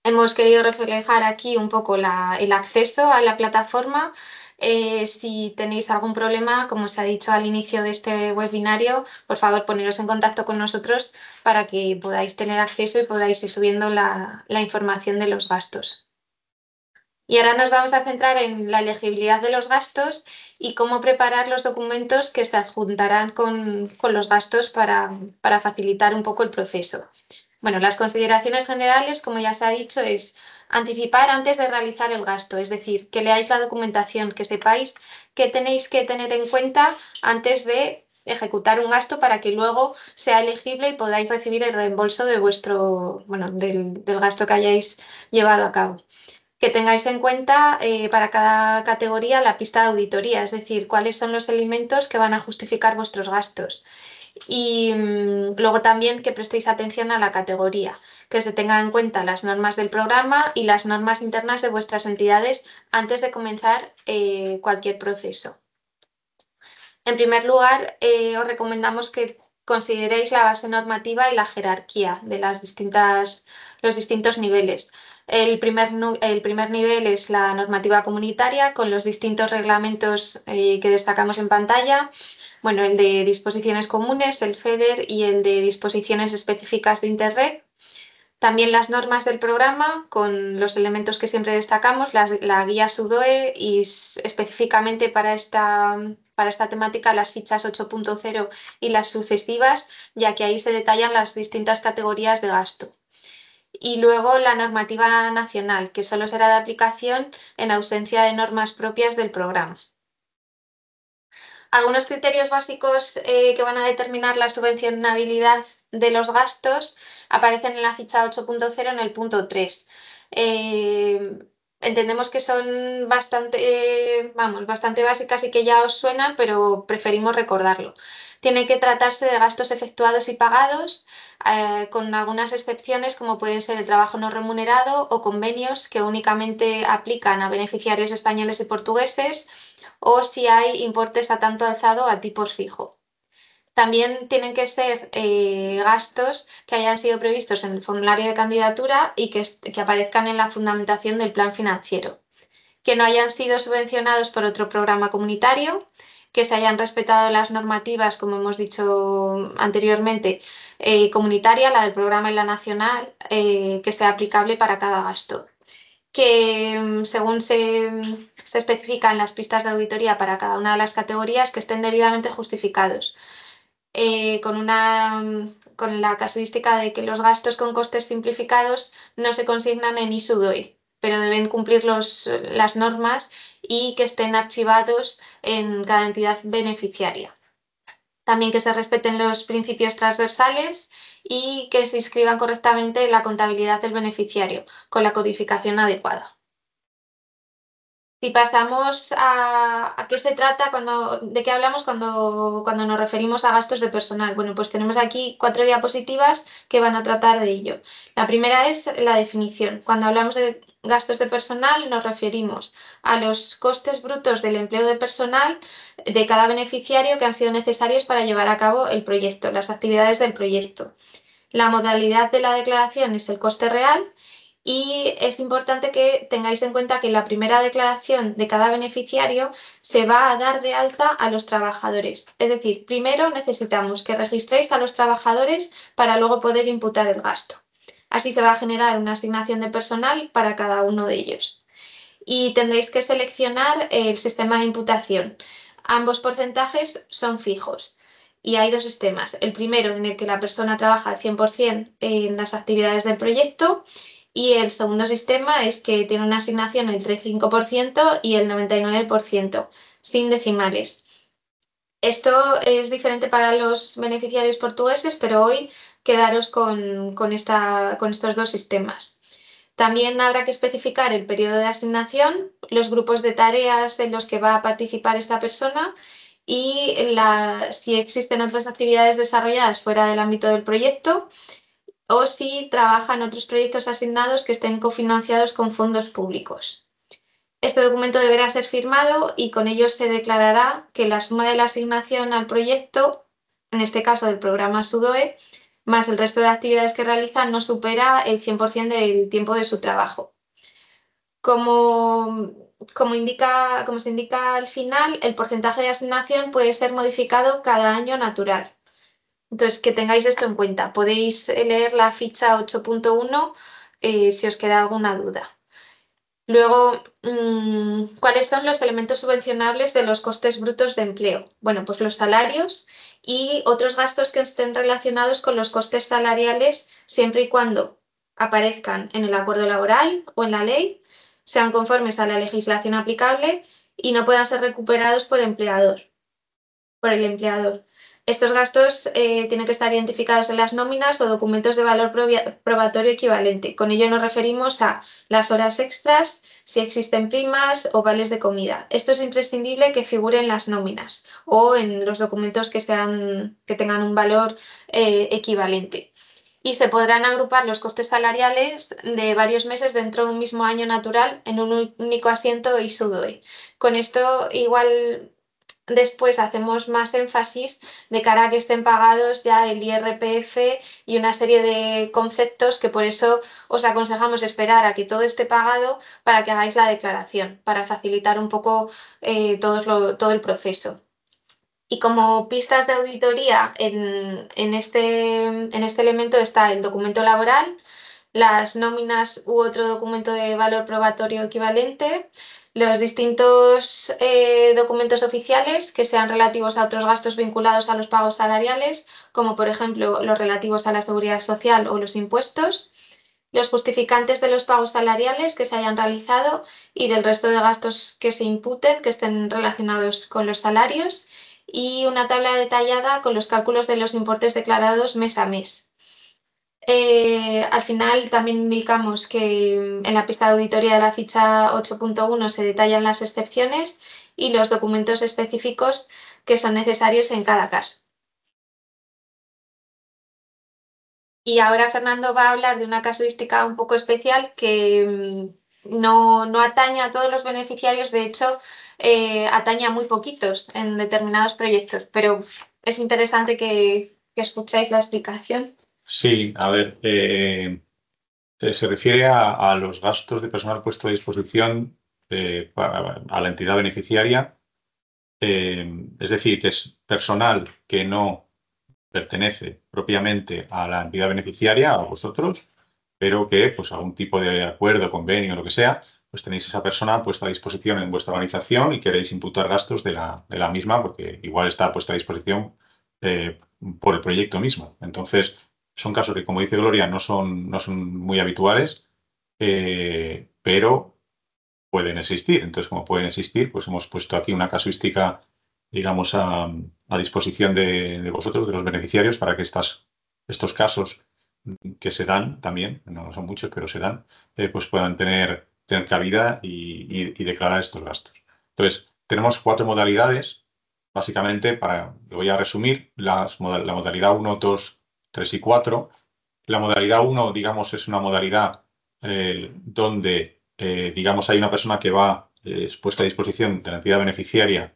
Hemos querido reflejar aquí un poco el acceso a la plataforma. Si tenéis algún problema, como os ha dicho al inicio de este webinario, por favor poneros en contacto con nosotros para que podáis tener acceso y podáis ir subiendo la información de los gastos. Y ahora nos vamos a centrar en la elegibilidad de los gastos y cómo preparar los documentos que se adjuntarán con los gastos para facilitar un poco el proceso. Bueno, las consideraciones generales, como ya se ha dicho, es anticipar antes de realizar el gasto, es decir, que leáis la documentación, que sepáis qué tenéis que tener en cuenta antes de ejecutar un gasto para que luego sea elegible y podáis recibir el reembolso de del gasto que hayáis llevado a cabo. Que tengáis en cuenta para cada categoría la pista de auditoría, es decir, cuáles son los elementos que van a justificar vuestros gastos. Y luego también que prestéis atención a la categoría, que se tengan en cuenta las normas del programa y las normas internas de vuestras entidades antes de comenzar cualquier proceso. En primer lugar, os recomendamos que consideréis la base normativa y la jerarquía de los distintos niveles. El primer nivel es la normativa comunitaria con los distintos reglamentos que destacamos en pantalla. Bueno, el de disposiciones comunes, el FEDER y el de disposiciones específicas de Interreg. También las normas del programa con los elementos que siempre destacamos, la guía SUDOE y específicamente para esta temática las fichas 8.0 y las sucesivas, ya que ahí se detallan las distintas categorías de gasto. Y luego la normativa nacional, que solo será de aplicación en ausencia de normas propias del programa. Algunos criterios básicos que van a determinar la subvencionabilidad de los gastos aparecen en la ficha 8.0 en el punto 3. Entendemos que son bastante básicas y que ya os suenan, pero preferimos recordarlo. Tiene que tratarse de gastos efectuados y pagados, con algunas excepciones como pueden ser el trabajo no remunerado o convenios que únicamente aplican a beneficiarios españoles y portugueses o si hay importes a tanto alzado a tipos fijo. También tienen que ser gastos que hayan sido previstos en el formulario de candidatura y que aparezcan en la fundamentación del plan financiero, que no hayan sido subvencionados por otro programa comunitario, que se hayan respetado las normativas, como hemos dicho anteriormente, comunitaria, la del programa y la nacional, que sea aplicable para cada gasto. Que según se especifican las pistas de auditoría para cada una de las categorías, que estén debidamente justificados. Con la casuística de que los gastos con costes simplificados no se consignan en ISUDOE, pero deben cumplir las normas y que estén archivados en cada entidad beneficiaria. También que se respeten los principios transversales y que se inscriban correctamente en la contabilidad del beneficiario, con la codificación adecuada. Si pasamos a qué se trata, de qué hablamos cuando nos referimos a gastos de personal. Bueno, pues tenemos aquí 4 diapositivas que van a tratar de ello. La primera es la definición. Cuando hablamos de gastos de personal nos referimos a los costes brutos del empleo de personal de cada beneficiario que han sido necesarios para llevar a cabo el proyecto, las actividades del proyecto. La modalidad de la declaración es el coste real. Y es importante que tengáis en cuenta que en la primera declaración de cada beneficiario se va a dar de alta a los trabajadores. Es decir, primero necesitamos que registréis a los trabajadores para luego poder imputar el gasto. Así se va a generar una asignación de personal para cada uno de ellos. Y tendréis que seleccionar el sistema de imputación. Ambos porcentajes son fijos. Y hay 2 sistemas. El primero en el que la persona trabaja al 100% en las actividades del proyecto. Y el segundo sistema es que tiene una asignación entre el 5% y el 99%, sin decimales. Esto es diferente para los beneficiarios portugueses, pero hoy quedaros con estos 2 sistemas. También habrá que especificar el periodo de asignación, los grupos de tareas en los que va a participar esta persona y si existen otras actividades desarrolladas fuera del ámbito del proyecto, o si trabaja en otros proyectos asignados que estén cofinanciados con fondos públicos. Este documento deberá ser firmado y con ello se declarará que la suma de la asignación al proyecto, en este caso del programa SUDOE, más el resto de actividades que realiza, no supera el 100% del tiempo de su trabajo. Como se indica al final, el porcentaje de asignación puede ser modificado cada año natural. Entonces, que tengáis esto en cuenta. Podéis leer la ficha 8.1 si os queda alguna duda. Luego, ¿cuáles son los elementos subvencionables de los costes brutos de empleo? Bueno, pues los salarios y otros gastos que estén relacionados con los costes salariales siempre y cuando aparezcan en el acuerdo laboral o en la ley, sean conformes a la legislación aplicable y no puedan ser recuperados por el empleador. Estos gastos tienen que estar identificados en las nóminas o documentos de valor probatorio equivalente. Con ello nos referimos a las horas extras, si existen primas o vales de comida. Esto es imprescindible que figure en las nóminas o en los documentos que tengan un valor equivalente. Y se podrán agrupar los costes salariales de varios meses dentro de un mismo año natural en un único asiento ISUDOE. Con esto igual después hacemos más énfasis de cara a que estén pagados ya el IRPF y una serie de conceptos que por eso os aconsejamos esperar a que todo esté pagado para que hagáis la declaración, para facilitar un poco todo el proceso. Y como pistas de auditoría en este elemento está el documento laboral, las nóminas u otro documento de valor probatorio equivalente, los distintos documentos oficiales que sean relativos a otros gastos vinculados a los pagos salariales, como por ejemplo los relativos a la seguridad social o los impuestos, los justificantes de los pagos salariales que se hayan realizado y del resto de gastos que se imputen, que estén relacionados con los salarios, y una tabla detallada con los cálculos de los importes declarados mes a mes. Al final también indicamos que en la pista de auditoría de la ficha 8.1 se detallan las excepciones y los documentos específicos que son necesarios en cada caso. Y ahora Fernando va a hablar de una casuística un poco especial que no atañe a todos los beneficiarios, de hecho atañe a muy poquitos en determinados proyectos, pero es interesante que escuchéis la explicación. Sí, a ver, se refiere a los gastos de personal puesto a disposición a la entidad beneficiaria Es decir, que es personal que no pertenece propiamente a la entidad beneficiaria, a vosotros, pero que, pues, algún tipo de acuerdo, convenio, lo que sea, pues tenéis esa persona puesta a disposición en vuestra organización y queréis imputar gastos de la misma, porque igual está puesta a disposición por el proyecto mismo. Entonces, son casos que, como dice Gloria, no son muy habituales, pero pueden existir. Entonces, como pueden existir, pues hemos puesto aquí una casuística, digamos, a disposición de vosotros, de los beneficiarios, para que estos casos que se dan también, no son muchos, pero se dan, pues puedan tener cabida y declarar estos gastos. Entonces, tenemos 4 modalidades, básicamente, lo voy a resumir, la modalidad 1, 2, 3 y 4. La modalidad 1, digamos, es una modalidad donde, digamos, hay una persona que va puesta a disposición de la entidad beneficiaria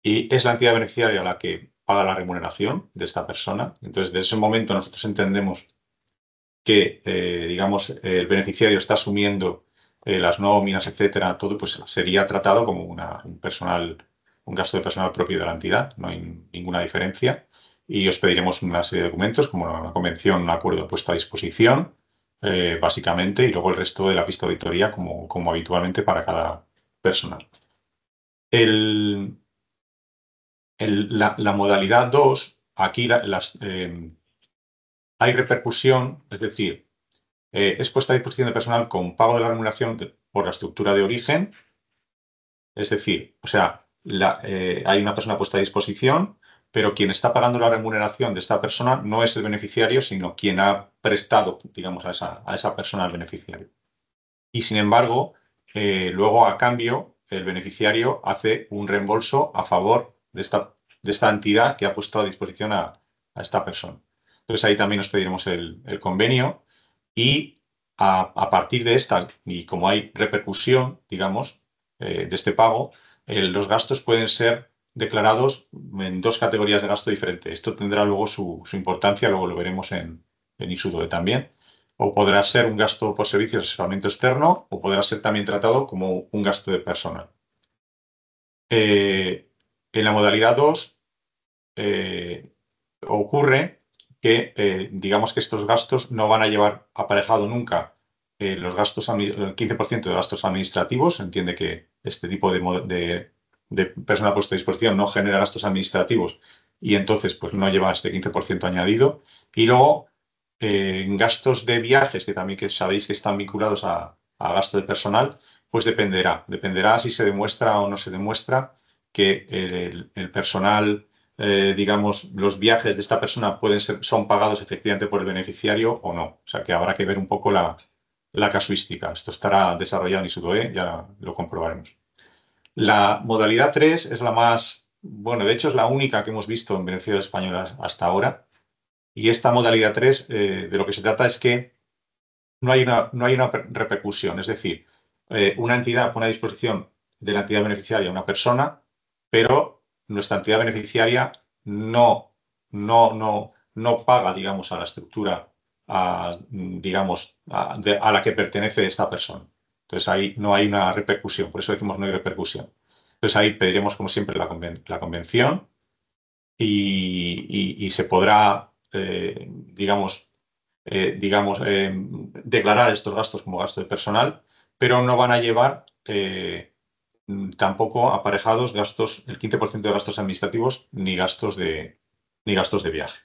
y es la entidad beneficiaria la que paga la remuneración de esta persona. Entonces, desde ese momento nosotros entendemos que, digamos, el beneficiario está asumiendo las nóminas, etcétera, todo pues sería tratado como un gasto de personal propio de la entidad, no hay ninguna diferencia. Y os pediremos una serie de documentos, como una convención, un acuerdo puesto a disposición, básicamente, y luego el resto de la pista de auditoría, como habitualmente para cada personal. La modalidad 2, aquí hay repercusión, es decir, es puesta a disposición de personal con pago de la remuneración por la estructura de origen. Es decir, o sea, hay una persona puesta a disposición, pero quien está pagando la remuneración de esta persona no es el beneficiario, sino quien ha prestado, digamos, a esa persona al beneficiario. Y sin embargo, luego a cambio, el beneficiario hace un reembolso a favor de esta entidad que ha puesto a disposición a esta persona. Entonces ahí también nos pediremos el convenio y a partir de esta, y como hay repercusión, digamos, de este pago, los gastos pueden ser declarados en 2 categorías de gasto diferentes. Esto tendrá luego su importancia, luego lo veremos en ISUDOE también. O podrá ser un gasto por servicios de asesoramiento externo o podrá ser también tratado como un gasto de personal. En la modalidad 2 ocurre que, digamos que estos gastos no van a llevar aparejado nunca el 15% de gastos administrativos. Entiende que este tipo de personal puesta a disposición no genera gastos administrativos y entonces pues no lleva este 15% añadido. Y luego gastos de viajes, que también que sabéis que están vinculados a gasto de personal, pues dependerá si se demuestra o no se demuestra que el personal, digamos, los viajes de esta persona son pagados efectivamente por el beneficiario o no. O sea que habrá que ver un poco la casuística. Esto estará desarrollado en ISUDOE, ya lo comprobaremos. La modalidad 3 es la más, bueno, de hecho es la única que hemos visto en beneficiarios españoles hasta ahora. Y esta modalidad 3, de lo que se trata es que no hay una repercusión. Es decir, una entidad pone a disposición de la entidad beneficiaria a una persona, pero nuestra entidad beneficiaria no paga, digamos, a la estructura, digamos, a la que pertenece esta persona. Entonces ahí no hay una repercusión, por eso decimos no hay repercusión. Entonces ahí pediremos, como siempre, la convención y se podrá, digamos, declarar estos gastos como gasto de personal, pero no van a llevar tampoco aparejados gastos, el 15% de gastos administrativos ni gastos de viaje.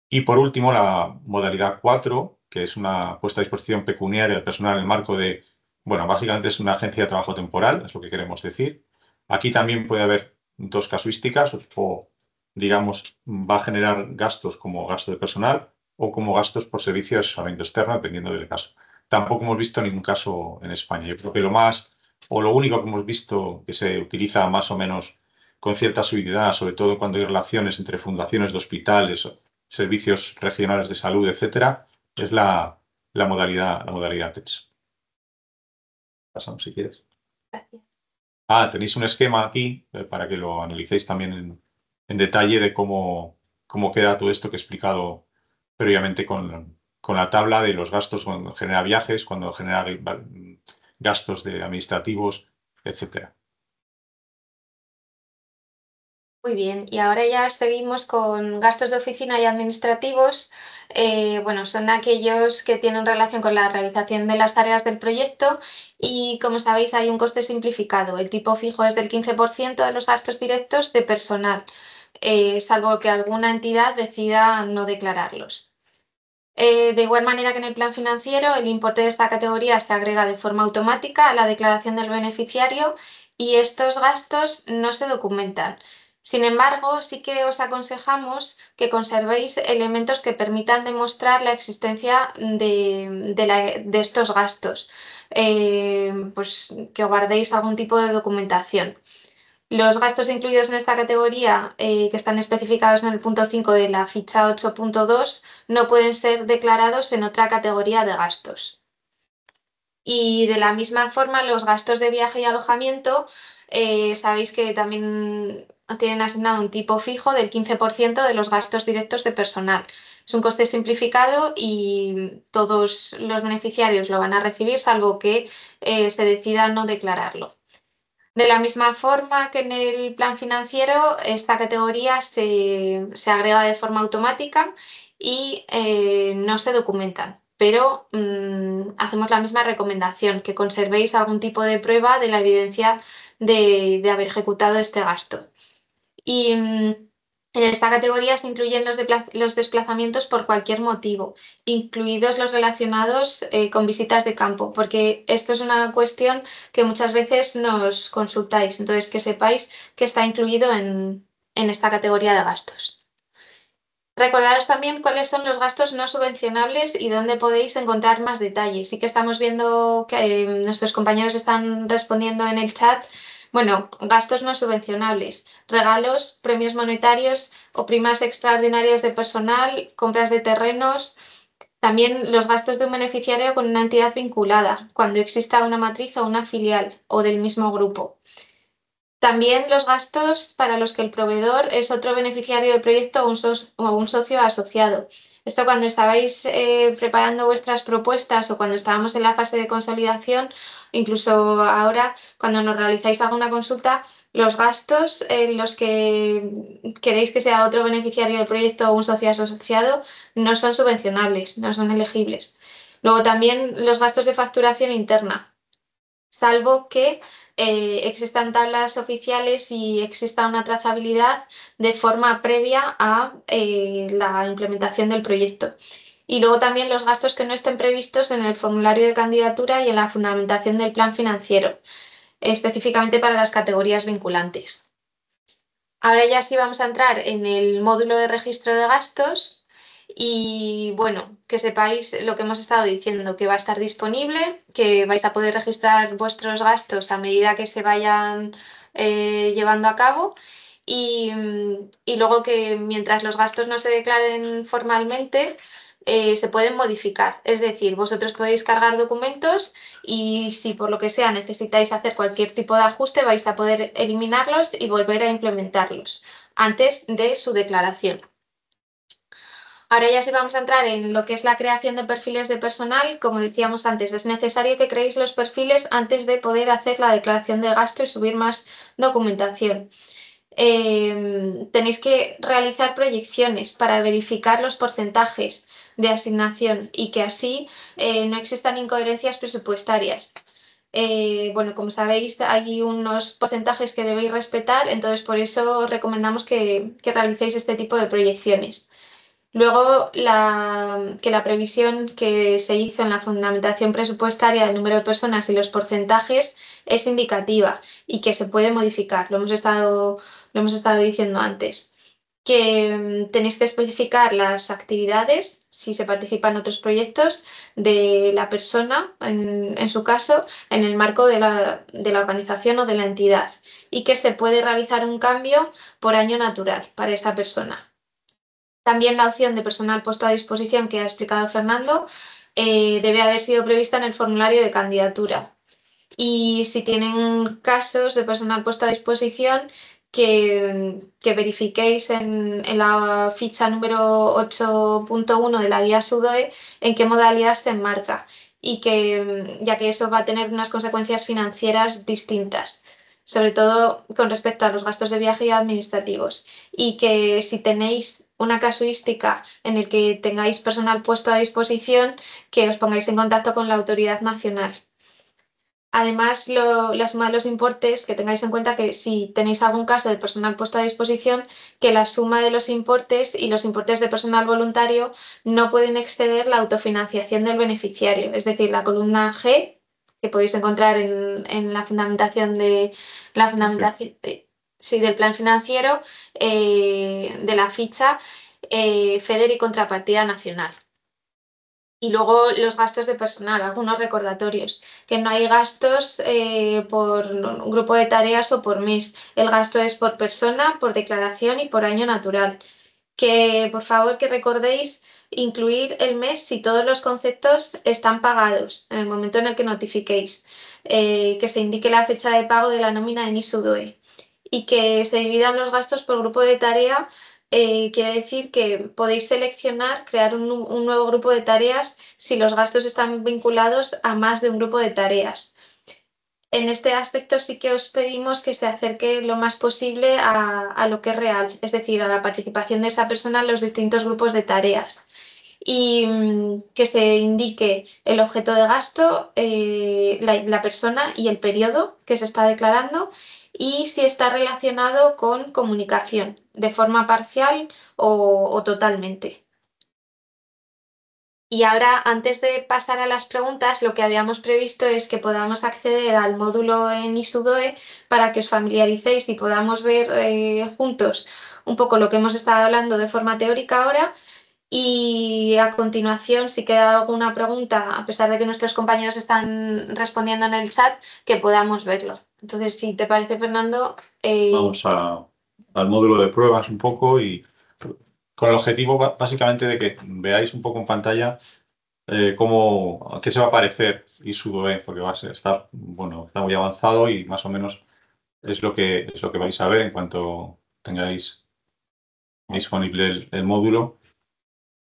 Y por último, la modalidad 4, que es una puesta a disposición pecuniaria del personal en el marco de, bueno, básicamente es una agencia de trabajo temporal, es lo que queremos decir. Aquí también puede haber 2 casuísticas, o digamos, va a generar gastos como gasto de personal o como gastos por servicio de asesoramiento externo, dependiendo del caso. Tampoco hemos visto ningún caso en España. Yo creo que lo único que hemos visto que se utiliza más o menos con cierta asiduidad, sobre todo cuando hay relaciones entre fundaciones de hospitales, servicios regionales de salud, etcétera, es la modalidad 3. Pasamos, si quieres. Gracias. Tenéis un esquema aquí para que lo analicéis también en detalle de cómo queda todo esto que he explicado previamente con la tabla de los gastos cuando genera viajes, cuando genera gastos administrativos, etcétera. Muy bien, y ahora ya seguimos con gastos de oficina y administrativos. Bueno, son aquellos que tienen relación con la realización de las tareas del proyecto y, como sabéis, hay un coste simplificado. El tipo fijo es del 15% de los gastos directos de personal, salvo que alguna entidad decida no declararlos. De igual manera que en el plan financiero, el importe de esta categoría se agrega de forma automática a la declaración del beneficiario y estos gastos no se documentan. Sin embargo, sí que os aconsejamos que conservéis elementos que permitan demostrar la existencia de estos gastos, pues que guardéis algún tipo de documentación. Los gastos incluidos en esta categoría, que están especificados en el punto 5 de la ficha 8.2, no pueden ser declarados en otra categoría de gastos. Y de la misma forma, los gastos de viaje y alojamiento, sabéis que también tienen asignado un tipo fijo del 15% de los gastos directos de personal. Es un coste simplificado y todos los beneficiarios lo van a recibir, salvo que se decida no declararlo. De la misma forma que en el plan financiero, esta categoría se agrega de forma automática y no se documentan, pero hacemos la misma recomendación, que conservéis algún tipo de prueba de la evidencia de haber ejecutado este gasto. Y en esta categoría se incluyen los desplazamientos por cualquier motivo, incluidos los relacionados con visitas de campo, porque esto es una cuestión que muchas veces nos consultáis, entonces que sepáis que está incluido en esta categoría de gastos. Recordaros también cuáles son los gastos no subvencionables y dónde podéis encontrar más detalles. Sí que estamos viendo que nuestros compañeros están respondiendo en el chat. Bueno, gastos no subvencionables, regalos, premios monetarios o primas extraordinarias de personal, compras de terrenos. También los gastos de un beneficiario con una entidad vinculada, cuando exista una matriz o una filial o del mismo grupo. También los gastos para los que el proveedor es otro beneficiario del proyecto o un socio asociado. Esto cuando estabais preparando vuestras propuestas o cuando estábamos en la fase de consolidación, incluso ahora cuando nos realizáis alguna consulta, los gastos en los que queréis que sea otro beneficiario del proyecto o un socio asociado no son subvencionables, no son elegibles. Luego también los gastos de facturación interna, salvo que existan tablas oficiales y exista una trazabilidad de forma previa a la implementación del proyecto. Y luego también los gastos que no estén previstos en el formulario de candidatura y en la fundamentación del plan financiero, específicamente para las categorías vinculantes. Ahora ya sí vamos a entrar en el módulo de registro de gastos. Y bueno, que sepáis lo que hemos estado diciendo, que va a estar disponible, que vais a poder registrar vuestros gastos a medida que se vayan llevando a cabo y luego que mientras los gastos no se declaren formalmente, se pueden modificar. Es decir, vosotros podéis cargar documentos y si por lo que sea necesitáis hacer cualquier tipo de ajuste, vais a poder eliminarlos y volver a implementarlos antes de su declaración. Ahora ya sí vamos a entrar en lo que es la creación de perfiles de personal. Como decíamos antes, es necesario que creéis los perfiles antes de poder hacer la declaración de gasto y subir más documentación. Tenéis que realizar proyecciones para verificar los porcentajes de asignación y que así no existan incoherencias presupuestarias. Bueno, como sabéis, hay unos porcentajes que debéis respetar, entonces por eso os recomendamos que realicéis este tipo de proyecciones. Luego, que la previsión que se hizo en la fundamentación presupuestaria del número de personas y los porcentajes es indicativa y que se puede modificar, lo hemos estado diciendo antes. Que tenéis que especificar las actividades, si se participa en otros proyectos, de la persona, en su caso, en el marco de la organización o de la entidad, y que se puede realizar un cambio por año natural para esa persona. También la opción de personal puesto a disposición que ha explicado Fernando debe haber sido prevista en el formulario de candidatura. Y si tienen casos de personal puesto a disposición, que verifiquéis en la ficha número 8.1 de la guía SUDOE en qué modalidad se enmarca y ya que eso va a tener unas consecuencias financieras distintas. sobre todo con respecto a los gastos de viaje y administrativos. Y que si tenéis una casuística en el que tengáis personal puesto a disposición, que os pongáis en contacto con la autoridad nacional. Además, la suma de los importes, que tengáis en cuenta que si tenéis algún caso de personal puesto a disposición, que la suma de los importes y los importes de personal voluntario no pueden exceder la autofinanciación del beneficiario, es decir, la columna G, que podéis encontrar en la fundamentación del plan financiero, de la ficha FEDER y contrapartida nacional. Y luego los gastos de personal, algunos recordatorios, que no hay gastos por un grupo de tareas o por mes. El gasto es por persona, por declaración y por año natural. Que por favor que recordéis incluir el mes si todos los conceptos están pagados en el momento en el que notifiquéis. Que se indique la fecha de pago de la nómina en ISU-DOE. Y que se dividan los gastos por grupo de tarea. Quiere decir que podéis seleccionar, crear un nuevo grupo de tareas si los gastos están vinculados a más de un grupo de tareas. En este aspecto sí que os pedimos que se acerque lo más posible a lo que es real, es decir, a la participación de esa persona en los distintos grupos de tareas. Y que se indique el objeto de gasto, la persona y el periodo que se está declarando, y si está relacionado con comunicación, de forma parcial o totalmente. Y ahora, antes de pasar a las preguntas, lo que habíamos previsto es que podamos acceder al módulo en ISU-DOE para que os familiaricéis y podamos ver juntos un poco lo que hemos estado hablando de forma teórica ahora. Y a continuación, si queda alguna pregunta, a pesar de que nuestros compañeros están respondiendo en el chat, que podamos verlo. Entonces, si te parece, Fernando... Vamos al módulo de pruebas un poco y con el objetivo básicamente de que veáis un poco en pantalla qué se va a parecer ISU-DOE, porque está muy avanzado y más o menos es lo que vais a ver en cuanto tengáis disponible el módulo.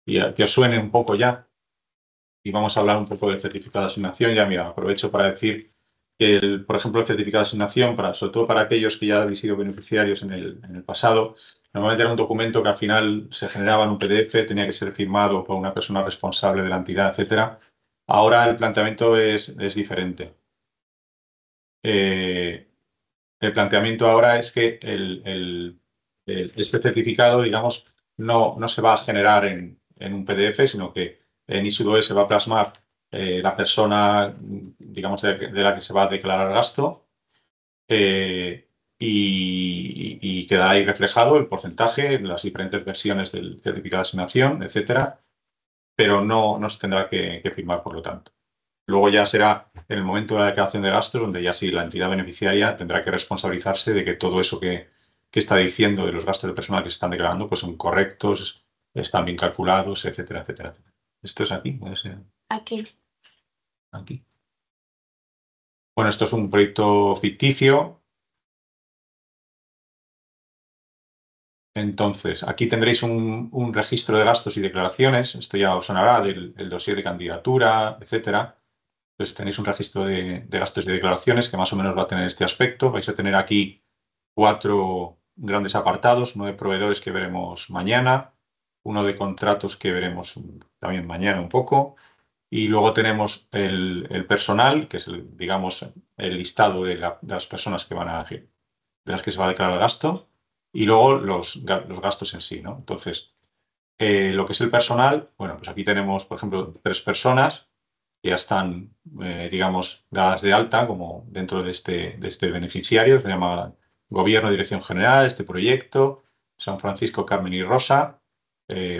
Y que os suene un poco ya. Y vamos a hablar un poco del certificado de asignación. Ya, mira, aprovecho para decir que, por ejemplo, el certificado de asignación, sobre todo para aquellos que ya habéis sido beneficiarios en el pasado, normalmente era un documento que al final se generaba en un PDF, tenía que ser firmado por una persona responsable de la entidad, etc. Ahora el planteamiento es diferente. El planteamiento ahora es que este certificado, digamos, no se va a generar en un PDF, sino que en ISU-DOE se va a plasmar la persona, digamos, de la que se va a declarar el gasto y queda ahí reflejado el porcentaje, las diferentes versiones del certificado de asignación, etcétera, pero no se tendrá que firmar, por lo tanto. Luego ya será en el momento de la declaración de gastos donde ya sí la entidad beneficiaria tendrá que responsabilizarse de que todo eso que está diciendo de los gastos de personal que se están declarando pues son correctos, están bien calculados, etcétera, etcétera. Esto es aquí. Aquí. Bueno, esto es un proyecto ficticio. Entonces, aquí tendréis un registro de gastos y declaraciones. Esto ya os sonará del dossier de candidatura, etcétera. Entonces tenéis un registro de gastos y declaraciones que más o menos va a tener este aspecto. Vais a tener aquí 4 grandes apartados, uno de proveedores que veremos mañana, uno de contratos que veremos también mañana un poco, y luego tenemos el personal, que es digamos el listado de las personas de las que se va a declarar el gasto, y luego los gastos en sí, ¿no? Entonces, lo que es el personal, bueno, pues aquí tenemos, por ejemplo, 3 personas que ya están, digamos, dadas de alta como dentro de este beneficiario, se llama Gobierno, Dirección General, este proyecto, San Francisco, Carmen y Rosa,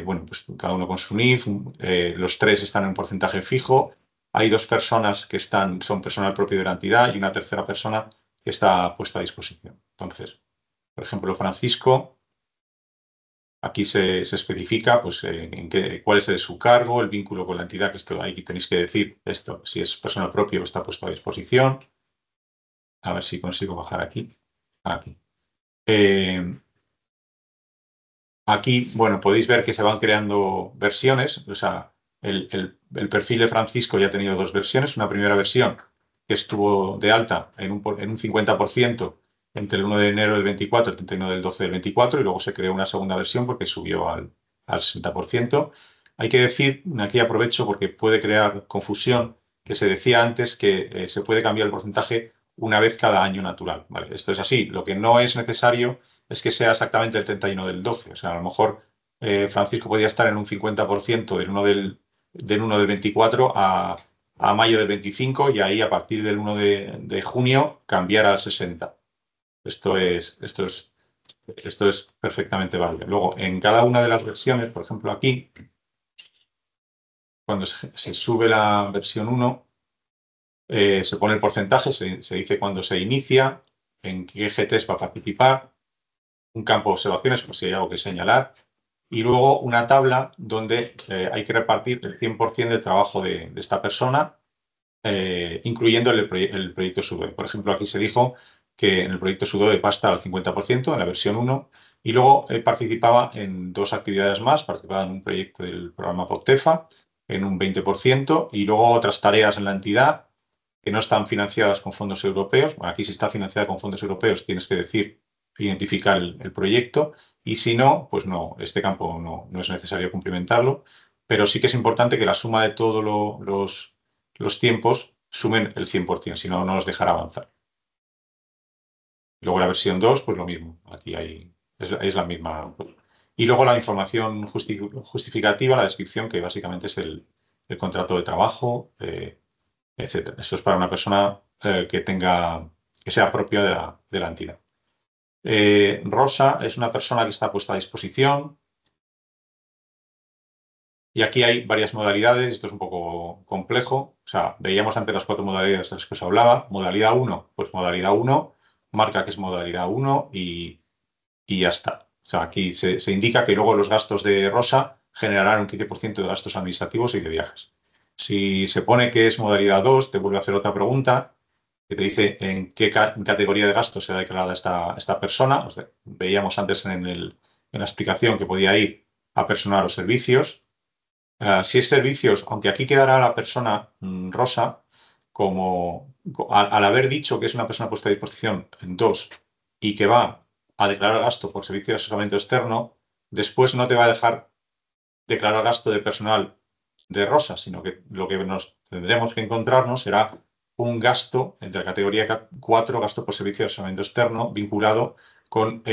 bueno, pues cada uno con su NIF, los 3 están en un porcentaje fijo, hay 2 personas que son personal propio de la entidad y una tercera persona que está puesta a disposición. Entonces, por ejemplo, Francisco, aquí se especifica pues, cuál es su cargo, el vínculo con la entidad, que aquí tenéis que decir esto, si es personal propio está puesto a disposición. A ver si consigo bajar aquí. Aquí. Aquí, bueno, podéis ver que se van creando versiones. O sea, el perfil de Francisco ya ha tenido 2 versiones. Una primera versión que estuvo de alta en un 50% entre el 1 de enero del 24 y el 31 del 12 del 24 y luego se creó una segunda versión porque subió al 60%. Hay que decir, aquí aprovecho porque puede crear confusión, que se decía antes que se puede cambiar el porcentaje una vez cada año natural. ¿Vale? Esto es así. Lo que no es necesario es que sea exactamente el 31 del 12. O sea, a lo mejor Francisco podía estar en un 50% del 1 del 24 a mayo del 25 y ahí a partir del 1 de junio cambiar al 60. Esto es perfectamente válido. Luego, en cada una de las versiones, por ejemplo aquí, cuando se sube la versión 1, se pone el porcentaje, se dice cuándo se inicia, en qué GTs va a participar, un campo de observaciones, por si hay algo que señalar, y luego una tabla donde hay que repartir el 100% del trabajo de esta persona, incluyendo el proyecto SUDOE. Por ejemplo, aquí se dijo que en el proyecto SUDOE va a estar al 50% en la versión 1 y luego participaba en 2 actividades más, participaba en un proyecto del programa POCTEFA en un 20% y luego otras tareas en la entidad que no están financiadas con fondos europeos. Bueno, aquí si está financiada con fondos europeos tienes que decir, identificar el proyecto y si no, pues no, este campo no es necesario cumplimentarlo, pero sí que es importante que la suma de todos los tiempos sumen el 100%, si no, no nos dejará avanzar. Luego la versión 2, pues lo mismo, aquí es la misma. Y luego la información justificativa, la descripción, que básicamente es el contrato de trabajo, etc. Eso es para una persona que sea propia de la entidad. Rosa es una persona que está puesta a disposición. Y aquí hay varias modalidades, esto es un poco complejo. O sea, veíamos antes las 4 modalidades de las que os hablaba. Modalidad 1, pues modalidad 1, marca que es modalidad 1 y ya está. O sea, aquí se indica que luego los gastos de Rosa generarán un 15% de gastos administrativos y de viajes. Si se pone que es modalidad 2, te vuelve a hacer otra pregunta que te dice en qué categoría de gastos será declarada esta persona. O sea, veíamos antes en la explicación que podía ir a personal o servicios. Si es servicios, aunque aquí quedará la persona Rosa, al haber dicho que es una persona puesta a disposición en 2 y que va a declarar gasto por servicio de asesoramiento externo, después no te va a dejar declarar gasto de personal de Rosa, sino que lo que nos tendremos que encontrarnos será un gasto entre la categoría 4, gasto por servicio de asesoramiento externo, vinculado con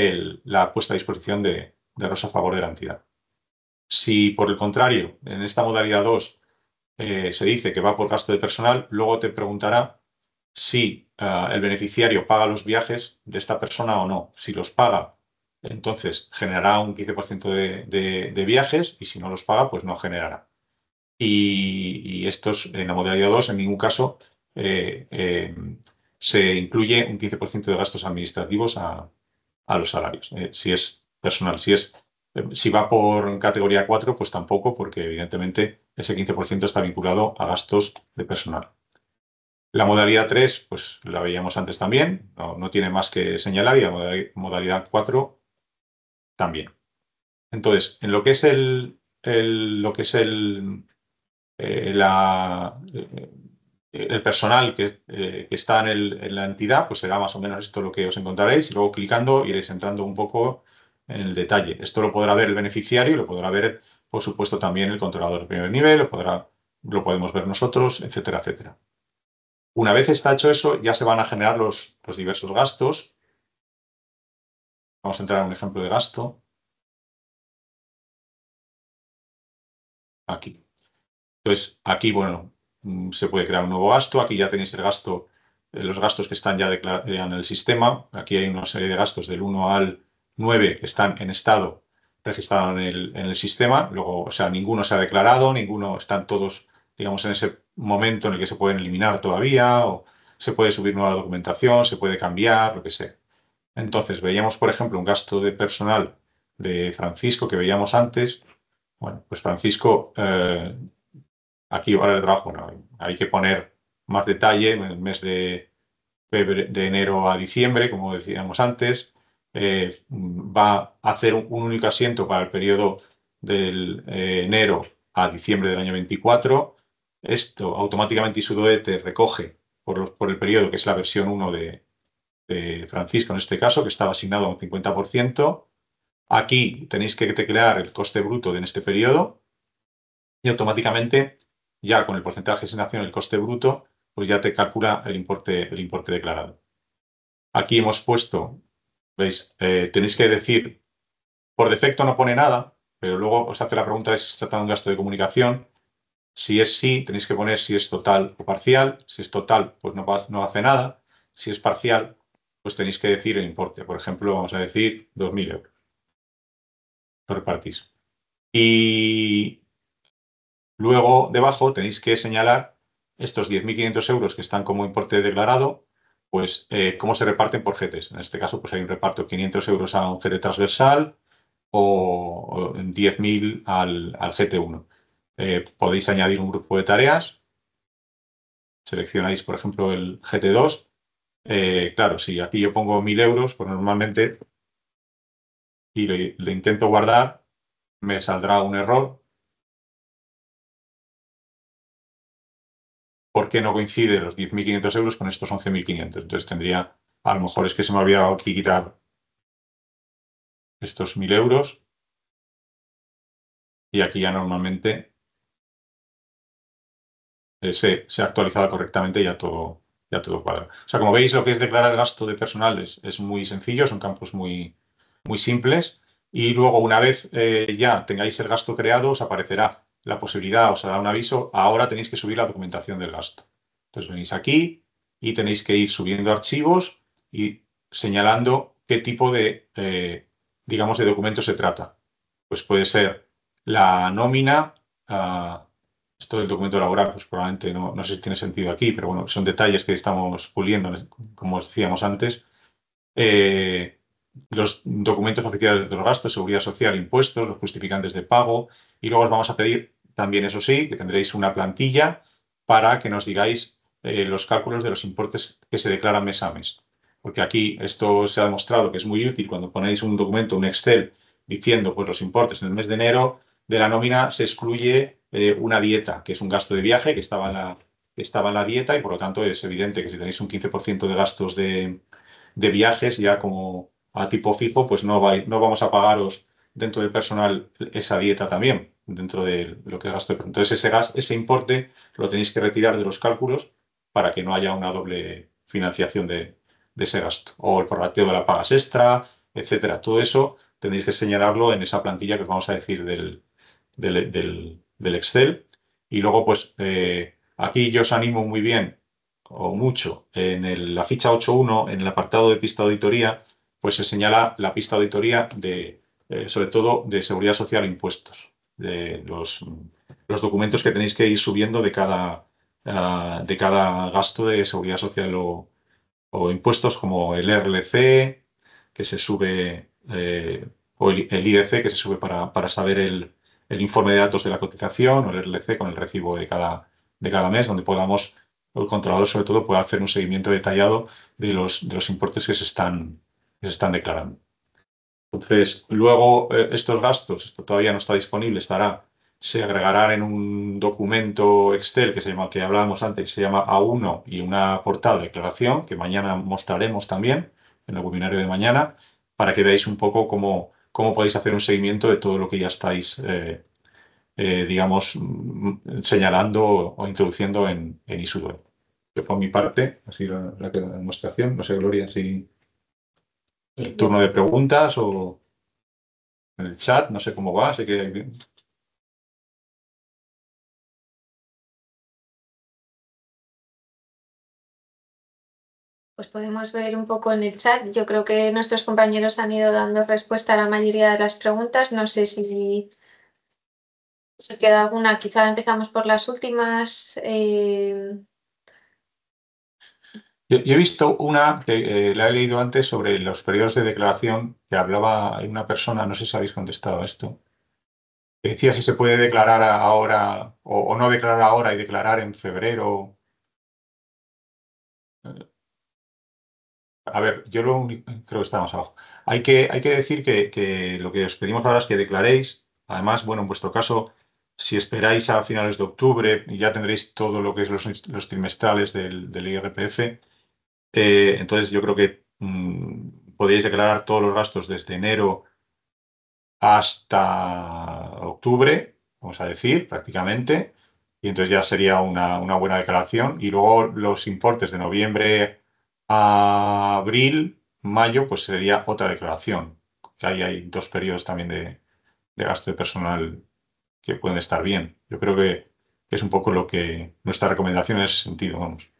la puesta a disposición de Rosa a favor de la entidad. Si, por el contrario, en esta modalidad 2 se dice que va por gasto de personal, luego te preguntará si el beneficiario paga los viajes de esta persona o no. Si los paga, entonces generará un 15% de viajes y si no los paga, pues no generará. Y estos, en la modalidad 2, en ningún caso se incluye un 15% de gastos administrativos a los salarios. Si es personal, si va por categoría 4, pues tampoco, porque evidentemente ese 15% está vinculado a gastos de personal. La modalidad 3, pues la veíamos antes también, no tiene más que señalar, y la modalidad 4 también. Entonces, en lo que es el personal que está en la entidad, pues será más o menos esto lo que os encontraréis y luego clicando iréis entrando un poco en el detalle. Esto lo podrá ver el beneficiario y lo podrá ver, por supuesto, también el controlador de primer nivel, lo podemos ver nosotros, etcétera, etcétera. Una vez está hecho eso, ya se van a generar los diversos gastos. Vamos a entrar en un ejemplo de gasto. Aquí. Entonces, aquí, bueno, se puede crear un nuevo gasto. Aquí ya tenéis el gasto, los gastos que están ya en el sistema. Aquí hay una serie de gastos del 1 al 9 que están en estado registrado en el sistema. Luego, o sea, ninguno se ha declarado, están todos, digamos, en ese momento en el que se pueden eliminar todavía, o se puede subir nueva documentación, se puede cambiar, lo que sea. Entonces, veíamos, por ejemplo, un gasto de personal de Francisco que veíamos antes. Bueno, pues Francisco, aquí ahora el trabajo, bueno, hay que poner más detalle en el mes de enero a diciembre, como decíamos antes. Va a hacer un único asiento para el periodo del enero a diciembre del año 24. Esto automáticamente ISUDOE te recoge por el periodo, que es la versión 1 de de Francisco en este caso, que estaba asignado a un 50%. Aquí tenéis que teclear el coste bruto en este periodo y automáticamente, ya con el porcentaje de asignación, el coste bruto, pues ya te calcula el importe declarado. Aquí hemos puesto, veis, tenéis que decir, por defecto no pone nada, pero luego os hace la pregunta de si se trata de un gasto de comunicación. Si es sí, tenéis que poner si es total o parcial. Si es total, pues no hace nada. Si es parcial, pues tenéis que decir el importe. Por ejemplo, vamos a decir 2.000 euros. Lo repartís. Y luego, debajo, tenéis que señalar estos 10.500 euros que están como importe declarado, pues cómo se reparten por GTs. En este caso, pues hay un reparto de 500 euros a un GT transversal o 10.000 al GT1. Podéis añadir un grupo de tareas. Seleccionáis, por ejemplo, el GT2. Claro, si aquí yo pongo 1.000 euros, pues normalmente, y le intento guardar, me saldrá un error. Porque no coincide los 10.500 euros con estos 11.500. Entonces tendría, a lo mejor es que se me ha olvidado aquí quitar estos 1.000 euros. Y aquí ya normalmente se ha actualizado correctamente y ya todo cuadra. O sea, como veis, lo que es declarar gasto de personal es muy sencillo, son campos muy simples. Y luego, una vez ya tengáis el gasto creado, os aparecerá la posibilidad, os hará un aviso, ahora tenéis que subir la documentación del gasto. Entonces venís aquí y tenéis que ir subiendo archivos y señalando qué tipo de, digamos, de documento se trata. Pues puede ser la nómina, esto del documento laboral, pues probablemente no sé si tiene sentido aquí, pero bueno, son detalles que estamos puliendo, como os decíamos antes. Los documentos oficiales de los gastos, seguridad social, impuestos, los justificantes de pago, y luego os vamos a pedir también, eso sí, que tendréis una plantilla para que nos digáis los cálculos de los importes que se declaran mes a mes. Porque aquí esto se ha demostrado que es muy útil cuando ponéis un documento, un Excel, diciendo pues los importes en el mes de enero, de la nómina se excluye una dieta, que es un gasto de viaje que estaba en la dieta, y por lo tanto es evidente que si tenéis un 15% de gastos de viajes ya como a tipo fijo, pues no vamos a pagaros dentro del personal esa dieta también, dentro de lo que es gasto. Entonces ese importe lo tenéis que retirar de los cálculos para que no haya una doble financiación de ese gasto. O el prorrateo de las pagas extra, etcétera. Todo eso tenéis que señalarlo en esa plantilla que os vamos a decir del Excel. Y luego, pues aquí yo os animo muy bien o mucho en la ficha 8.1, en el apartado de pista de auditoría, pues se señala la pista de auditoría sobre todo de seguridad social e impuestos, de los documentos que tenéis que ir subiendo de cada gasto de seguridad social o impuestos, como el RLC, que se sube, o el IDC, que se sube para saber el informe de datos de la cotización, o el RLC con el recibo de cada mes, donde podamos, el controlador sobre todo, pueda hacer un seguimiento detallado de los importes que se están declarando. Entonces, luego estos gastos, esto todavía no está disponible, se agregarán en un documento Excel que hablábamos antes, que se llama A1, y una portada de declaración que mañana mostraremos también en el webinario de mañana, para que veáis un poco cómo podéis hacer un seguimiento de todo lo que ya estáis, digamos, señalando o introduciendo en Isudoi. Que por mi parte, así la demostración. No sé, Gloria, si el turno de preguntas o en el chat, no sé cómo va, sé que... Pues podemos ver un poco en el chat. Yo creo que nuestros compañeros han ido dando respuesta a la mayoría de las preguntas. No sé si se queda alguna. Quizá empezamos por las últimas. Yo he visto una que la he leído antes sobre los periodos de declaración, que hablaba una persona, no sé si habéis contestado a esto, que decía si se puede declarar ahora o no declarar ahora y declarar en febrero. A ver, yo creo que está más abajo. Hay que decir que lo que os pedimos ahora es que declaréis. Además, bueno, en vuestro caso, si esperáis a finales de octubre, ya tendréis todo lo que es los trimestrales del IRPF. Entonces, yo creo que podéis declarar todos los gastos desde enero hasta octubre, vamos a decir, prácticamente, y entonces ya sería una buena declaración. Y luego los importes de noviembre a abril, mayo, pues sería otra declaración. Que ahí hay 2 periodos también de gasto de personal que pueden estar bien. Yo creo que es un poco lo que nuestra recomendación en ese sentido, vamos.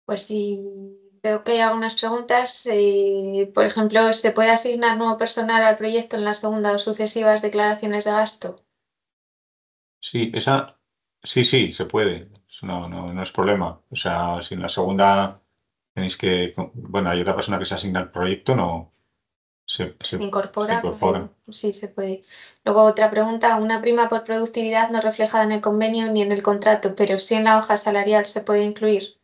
Pues sí, veo que hay algunas preguntas. Por ejemplo, ¿se puede asignar nuevo personal al proyecto en la segunda o sucesivas declaraciones de gasto? Sí, sí, se puede. Eso no es problema. O sea, si en la segunda tenéis que, bueno, hay otra persona que se asigna al proyecto, no Se se incorpora, incorpora. sí se puede. Luego otra pregunta, una prima por productividad no reflejada en el convenio ni en el contrato, pero sí en la hoja salarial se puede incluir.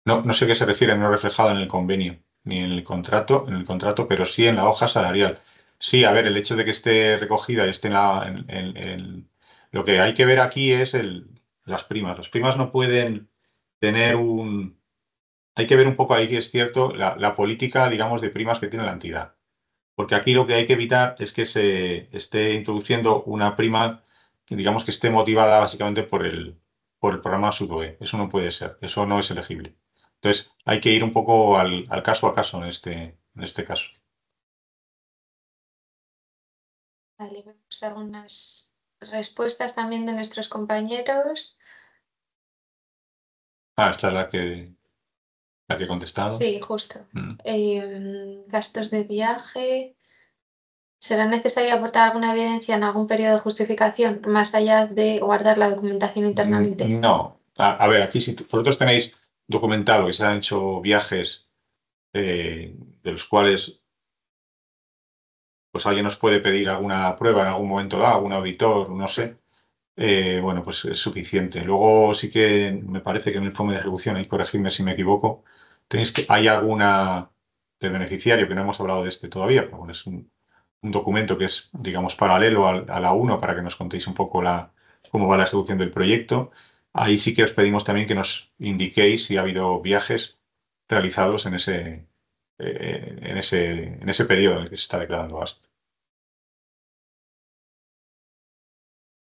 No sé qué se refiere no reflejado en el convenio ni en el contrato, pero sí en la hoja salarial. Sí, a ver, el hecho de que esté recogida y esté lo que hay que ver aquí es las primas. Las primas no pueden tener hay que ver un poco ahí que es cierto la política, digamos, de primas que tiene la entidad. Porque aquí lo que hay que evitar es que se esté introduciendo una prima, que digamos que esté motivada básicamente por el programa SUBOE. Eso no puede ser, eso no es elegible. Entonces, hay que ir un poco al caso a caso en este caso. Vale, vemos algunas respuestas también de nuestros compañeros. Esta es la que he contestado. Sí, justo. Mm. Gastos de viaje. ¿Será necesario aportar alguna evidencia en algún periodo de justificación más allá de guardar la documentación internamente? No. A ver, aquí si vosotros tenéis documentado que se han hecho viajes de los cuales pues alguien nos puede pedir alguna prueba en algún momento dado, algún auditor, no sé, bueno, pues es suficiente. Luego sí que me parece que en el informe de ejecución, y corregidme si me equivoco, hay alguna del beneficiario, que no hemos hablado de este todavía, pero bueno, es un documento que es, digamos, paralelo a la 1 para que nos contéis un poco cómo va la ejecución del proyecto. Ahí sí que os pedimos también que nos indiquéis si ha habido viajes realizados en ese periodo en el que se está declarando gasto.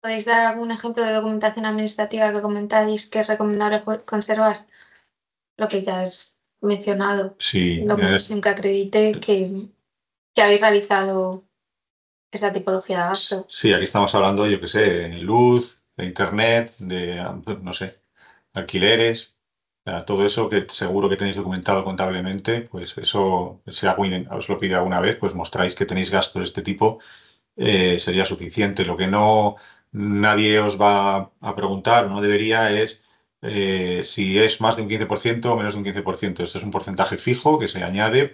¿Podéis dar algún ejemplo de documentación administrativa que comentáis que es recomendable conservar? Lo que ya has mencionado, Sí, documentación que acredite que habéis realizado esa tipología de gasto. sí, aquí estamos hablando, yo qué sé, de luz, de internet, no sé, alquileres, todo eso que seguro que tenéis documentado contablemente, pues eso, si alguien os lo pide alguna vez, pues mostráis que tenéis gastos de este tipo, sería suficiente. Lo que nadie os va a preguntar, no debería, es si es más de un 15% o menos de un 15%. Este es un porcentaje fijo que se añade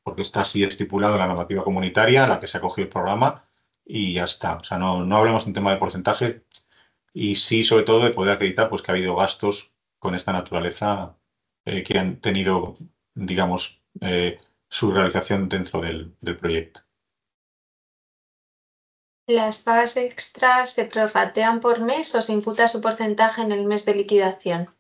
porque está así estipulado en la normativa comunitaria a la que se acogió el programa y ya está. O sea, no hablamos de un tema de porcentaje y sí, sobre todo, de poder acreditar pues, que ha habido gastos con esta naturaleza que han tenido, digamos, su realización dentro del proyecto. ¿Las pagas extras se prorratean por mes o se imputa su porcentaje en el mes de liquidación?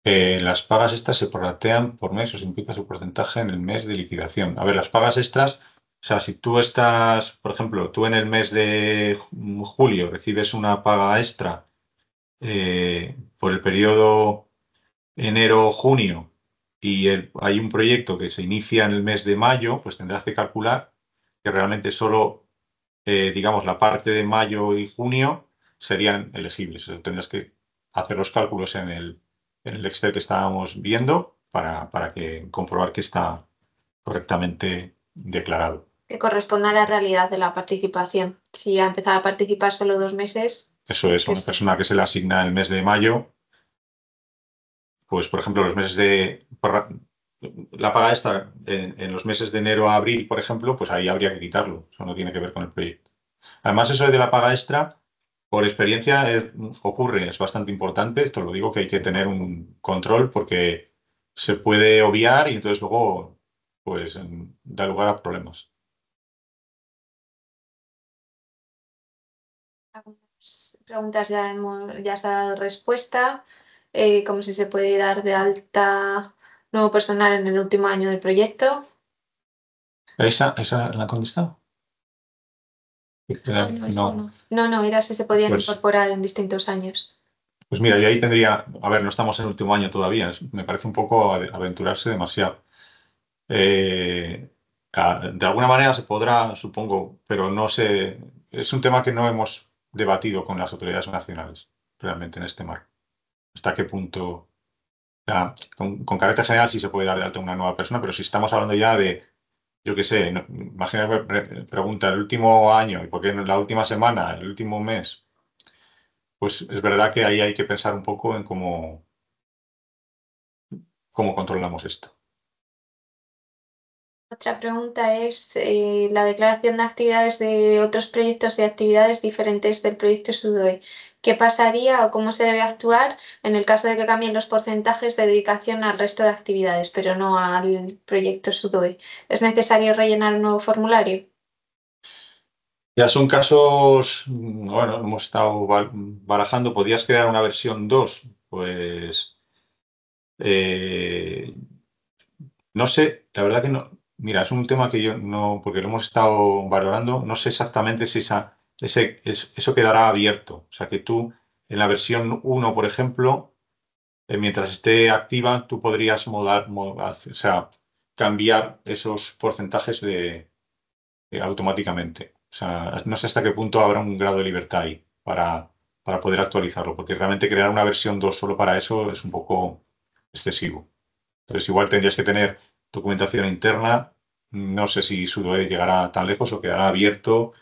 Las pagas extras se prorratean por mes o se implica su porcentaje en el mes de liquidación. A ver, las pagas extras, o sea, si tú estás, por ejemplo, tú en el mes de julio recibes una paga extra por el periodo enero-junio y hay un proyecto que se inicia en el mes de mayo, pues tendrás que calcular que realmente solo, digamos, la parte de mayo y junio serían elegibles. Tendrás que hacer los cálculos en el Excel que estábamos viendo para comprobar que está correctamente declarado. Que corresponda a la realidad de la participación. Si ha empezado a participar solo 2 meses. Eso es, una persona que se le asigna el mes de mayo, pues por ejemplo, la paga esta en los meses de enero a abril, por ejemplo, pues ahí habría que quitarlo. Eso no tiene que ver con el proyecto. Además, eso de la paga extra, por experiencia, ocurre, es bastante importante. Esto lo digo que hay que tener un control porque se puede obviar y entonces luego pues da lugar a problemas. Algunas preguntas ya se ha dado respuesta. como si se puede dar de alta nuevo personal en el último año del proyecto. ¿Esa la han contestado? No, era si se podían Pues- incorporar en distintos años. Pues mira, yo ahí tendría, a ver, no estamos en el último año todavía, me parece un poco aventurarse demasiado. De alguna manera se podrá, supongo, pero no sé, es un tema que no hemos debatido con las autoridades nacionales, realmente en este marco. ¿Hasta qué punto? Con carácter general sí se puede dar de alta a una nueva persona, pero si estamos hablando ya de, yo qué sé, imagínate, pregunta, el último año, y por qué no la última semana, el último mes, pues es verdad que ahí hay que pensar un poco en cómo controlamos esto. Otra pregunta es la declaración de actividades de otros proyectos y actividades diferentes del proyecto SUDOE. ¿Qué pasaría o cómo se debe actuar en el caso de que cambien los porcentajes de dedicación al resto de actividades, pero no al proyecto SUDOE? ¿Es necesario rellenar un nuevo formulario? Ya son casos, bueno, hemos estado barajando, ¿podías crear una versión 2? Pues no sé, la verdad que no. Mira, es un tema que yo no, porque lo hemos estado valorando, no sé exactamente si eso quedará abierto. O sea, que tú en la versión 1, por ejemplo, mientras esté activa, tú podrías o sea, cambiar esos porcentajes automáticamente. O sea, no sé hasta qué punto habrá un grado de libertad ahí para poder actualizarlo, porque realmente crear una versión 2 solo para eso es un poco excesivo. Entonces, igual tendrías que tener documentación interna. No sé si Sudoe llegará tan lejos o quedará abierto,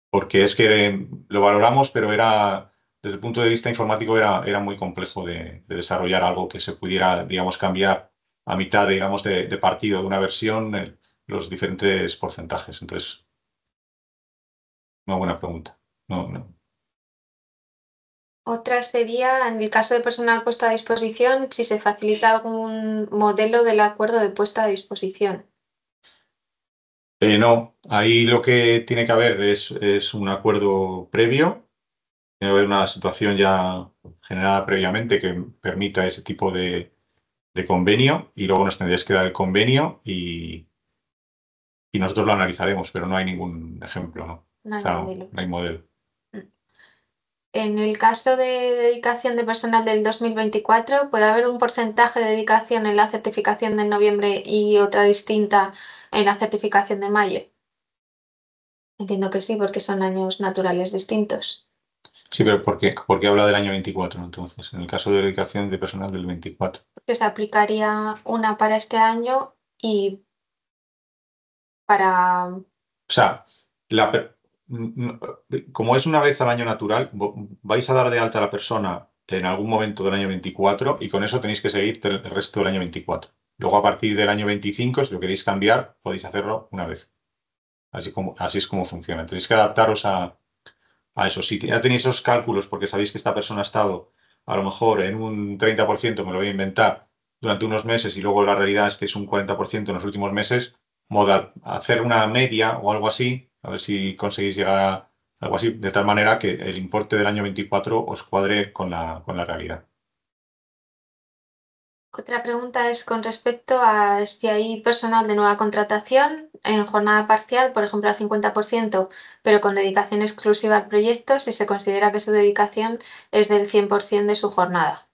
porque es que lo valoramos, pero desde el punto de vista informático era muy complejo de desarrollar algo que se pudiera, digamos, cambiar a mitad, digamos, de partido de una versión, los diferentes porcentajes. Entonces, una buena pregunta. No. Otra sería, en el caso de personal puesto a disposición, si se facilita algún modelo del acuerdo de puesta a disposición. No, ahí lo que tiene que haber es un acuerdo previo, tiene que haber una situación ya generada previamente que permita ese tipo de convenio y luego nos tendrías que dar el convenio y nosotros lo analizaremos, pero no hay ningún ejemplo, ¿no? No hay O sea, modelo. no hay modelo. En el caso de dedicación de personal del 2024, ¿puede haber un porcentaje de dedicación en la certificación de noviembre y otra distinta en la certificación de mayo? Entiendo que sí, porque son años naturales distintos. Sí, pero ¿por qué habla del año 24 entonces? En el caso de dedicación de personal del 24. Que se aplicaría una para este año y para... O sea, como es una vez al año natural, vais a dar de alta a la persona en algún momento del año 24 y con eso tenéis que seguir el resto del año 24. Luego, a partir del año 25, si lo queréis cambiar, podéis hacerlo una vez. Así es como funciona. Tenéis que adaptaros a eso. Si ya tenéis esos cálculos porque sabéis que esta persona ha estado a lo mejor en un 30%, me lo voy a inventar, durante unos meses y luego la realidad es que es un 40% en los últimos meses, hacer una media o algo así, a ver si conseguís llegar a algo así, de tal manera que el importe del año 24 os cuadre con la realidad. Otra pregunta es con respecto a si hay personal de nueva contratación en jornada parcial, por ejemplo al 50%, pero con dedicación exclusiva al proyecto, si se considera que su dedicación es del 100% de su jornada.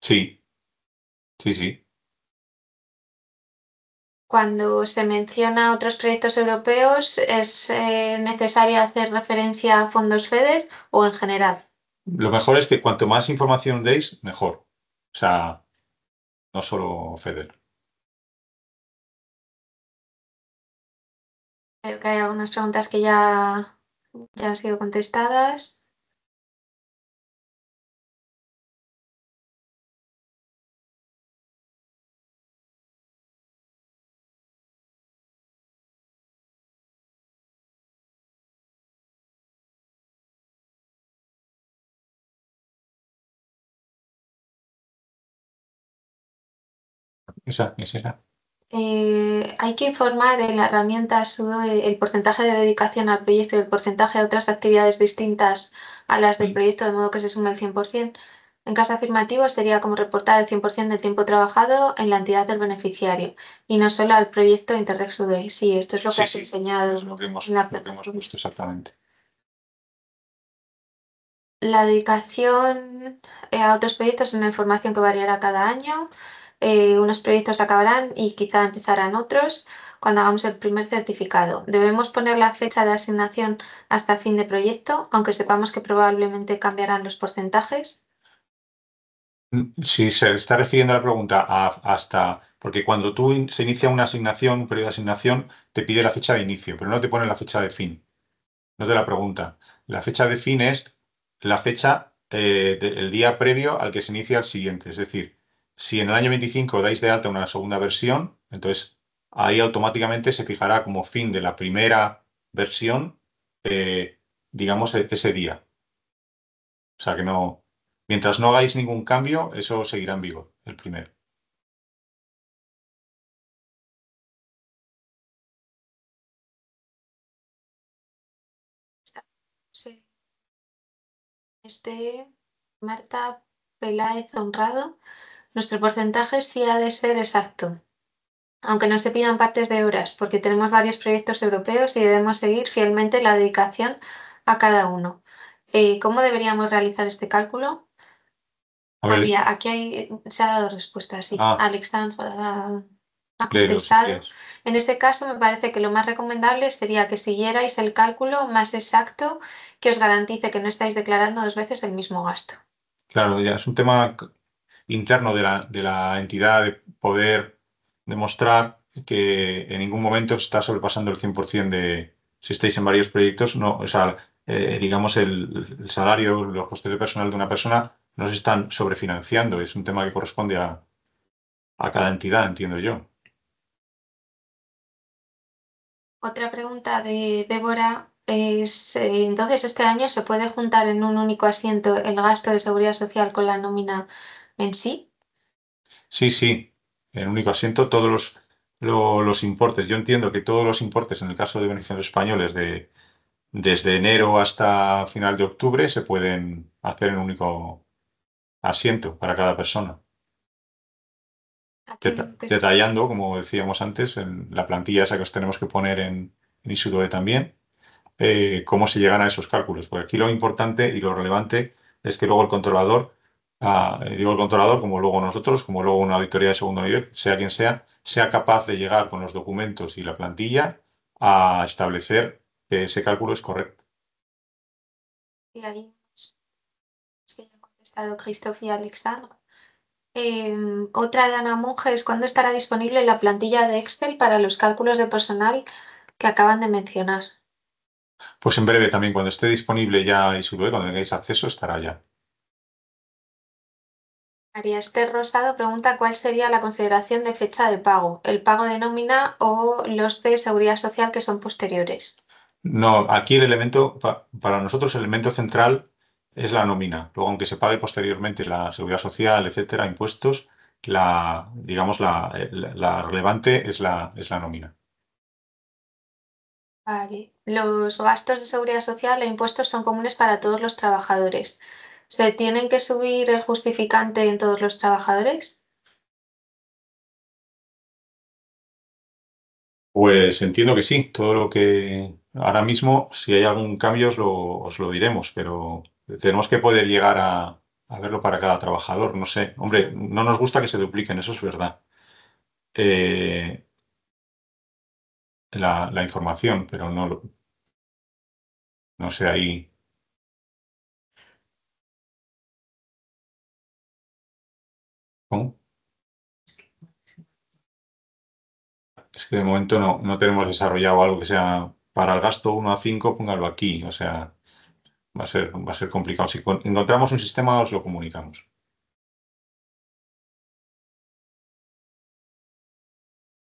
Sí, sí. Cuando se menciona otros proyectos europeos, ¿es necesario hacer referencia a fondos FEDER o en general? Lo mejor es que cuanto más información deis, mejor. O sea, no solo FEDER. Creo que hay algunas preguntas que ya han sido contestadas. Esa era. Hay que informar en la herramienta SUDOE el porcentaje de dedicación al proyecto y el porcentaje de otras actividades distintas a las del proyecto de modo que se sume el 100%. En caso afirmativo sería como reportar el 100% del tiempo trabajado en la entidad del beneficiario y no solo al proyecto Interreg Today. Sí, esto es lo que has enseñado es lo que hemos, en la lo que hemos puesto exactamente. La dedicación a otros proyectos es una información que variará cada año. Unos proyectos acabarán y quizá empezarán otros cuando hagamos el primer certificado. Debemos poner la fecha de asignación hasta fin de proyecto, aunque sepamos que probablemente cambiarán los porcentajes. Si se está refiriendo a la pregunta hasta, porque cuando se inicia una asignación, un periodo de asignación, te pide la fecha de inicio, pero no te pone la fecha de fin. No te la pregunta. La fecha de fin es la fecha el día previo al que se inicia el siguiente. Es decir, si en el año 25 dais de alta una segunda versión, entonces ahí automáticamente se fijará como fin de la primera versión, digamos, ese día. O sea que no, mientras no hagáis ningún cambio, eso seguirá en vigor, el primero. Sí. Marta Peláez Honrado. Nuestro porcentaje sí ha de ser exacto, aunque no se pidan partes de horas, porque tenemos varios proyectos europeos y debemos seguir fielmente la dedicación a cada uno. ¿Cómo deberíamos realizar este cálculo? Mira, aquí se ha dado respuesta, sí. Alexandra ha contestado. En este caso, me parece que lo más recomendable sería que siguierais el cálculo más exacto que os garantice que no estáis declarando dos veces el mismo gasto. Claro, ya es un tema interno de la entidad de poder demostrar que en ningún momento está sobrepasando el 100% de, si estáis en varios proyectos, no, o sea, digamos el salario, los costes de personal de una persona no se están sobrefinanciando, es un tema que corresponde a cada entidad, entiendo yo. Otra pregunta de Débora es, entonces este año ¿se puede juntar en un único asiento el gasto de seguridad social con la nómina en sí? Sí, en único asiento todos los importes. Yo entiendo que todos los importes, en el caso de beneficiarios españoles, desde enero hasta final de octubre, se pueden hacer en un único asiento para cada persona. Detallando, como decíamos antes, en la plantilla esa que os tenemos que poner en Isudoe también, cómo se llegan a esos cálculos. Porque aquí lo importante y lo relevante es que luego el controlador, digo el controlador, como luego nosotros, como luego una auditoría de segundo nivel, sea quien sea capaz de llegar con los documentos y la plantilla a establecer que ese cálculo es correcto. Y ahí es que ya han contestado Christophe y Alexandra. Otra de Ana Monge, ¿cuándo estará disponible la plantilla de Excel para los cálculos de personal que acaban de mencionar? Pues en breve también, cuando esté disponible ya Isudoe, cuando tengáis acceso, estará ya. María Esther Rosado pregunta cuál sería la consideración de fecha de pago, el pago de nómina o los de seguridad social que son posteriores. No, aquí el elemento, para nosotros el elemento central es la nómina. Luego, aunque se pague posteriormente la seguridad social, etcétera, impuestos, digamos, la relevante es la nómina. Vale. Los gastos de seguridad social e impuestos son comunes para todos los trabajadores. ¿Se tienen que subir el justificante en todos los trabajadores? Pues entiendo que sí. Todo lo que ahora mismo, si hay algún cambio, os lo diremos, pero tenemos que poder llegar a verlo para cada trabajador. No sé. Hombre, no nos gusta que se dupliquen, eso es verdad. La información, pero no sé ahí. ¿Cómo? Es que de momento no tenemos desarrollado algo que sea para el gasto 1 a 5, póngalo aquí. O sea, va a ser complicado. Si encontramos un sistema, os lo comunicamos.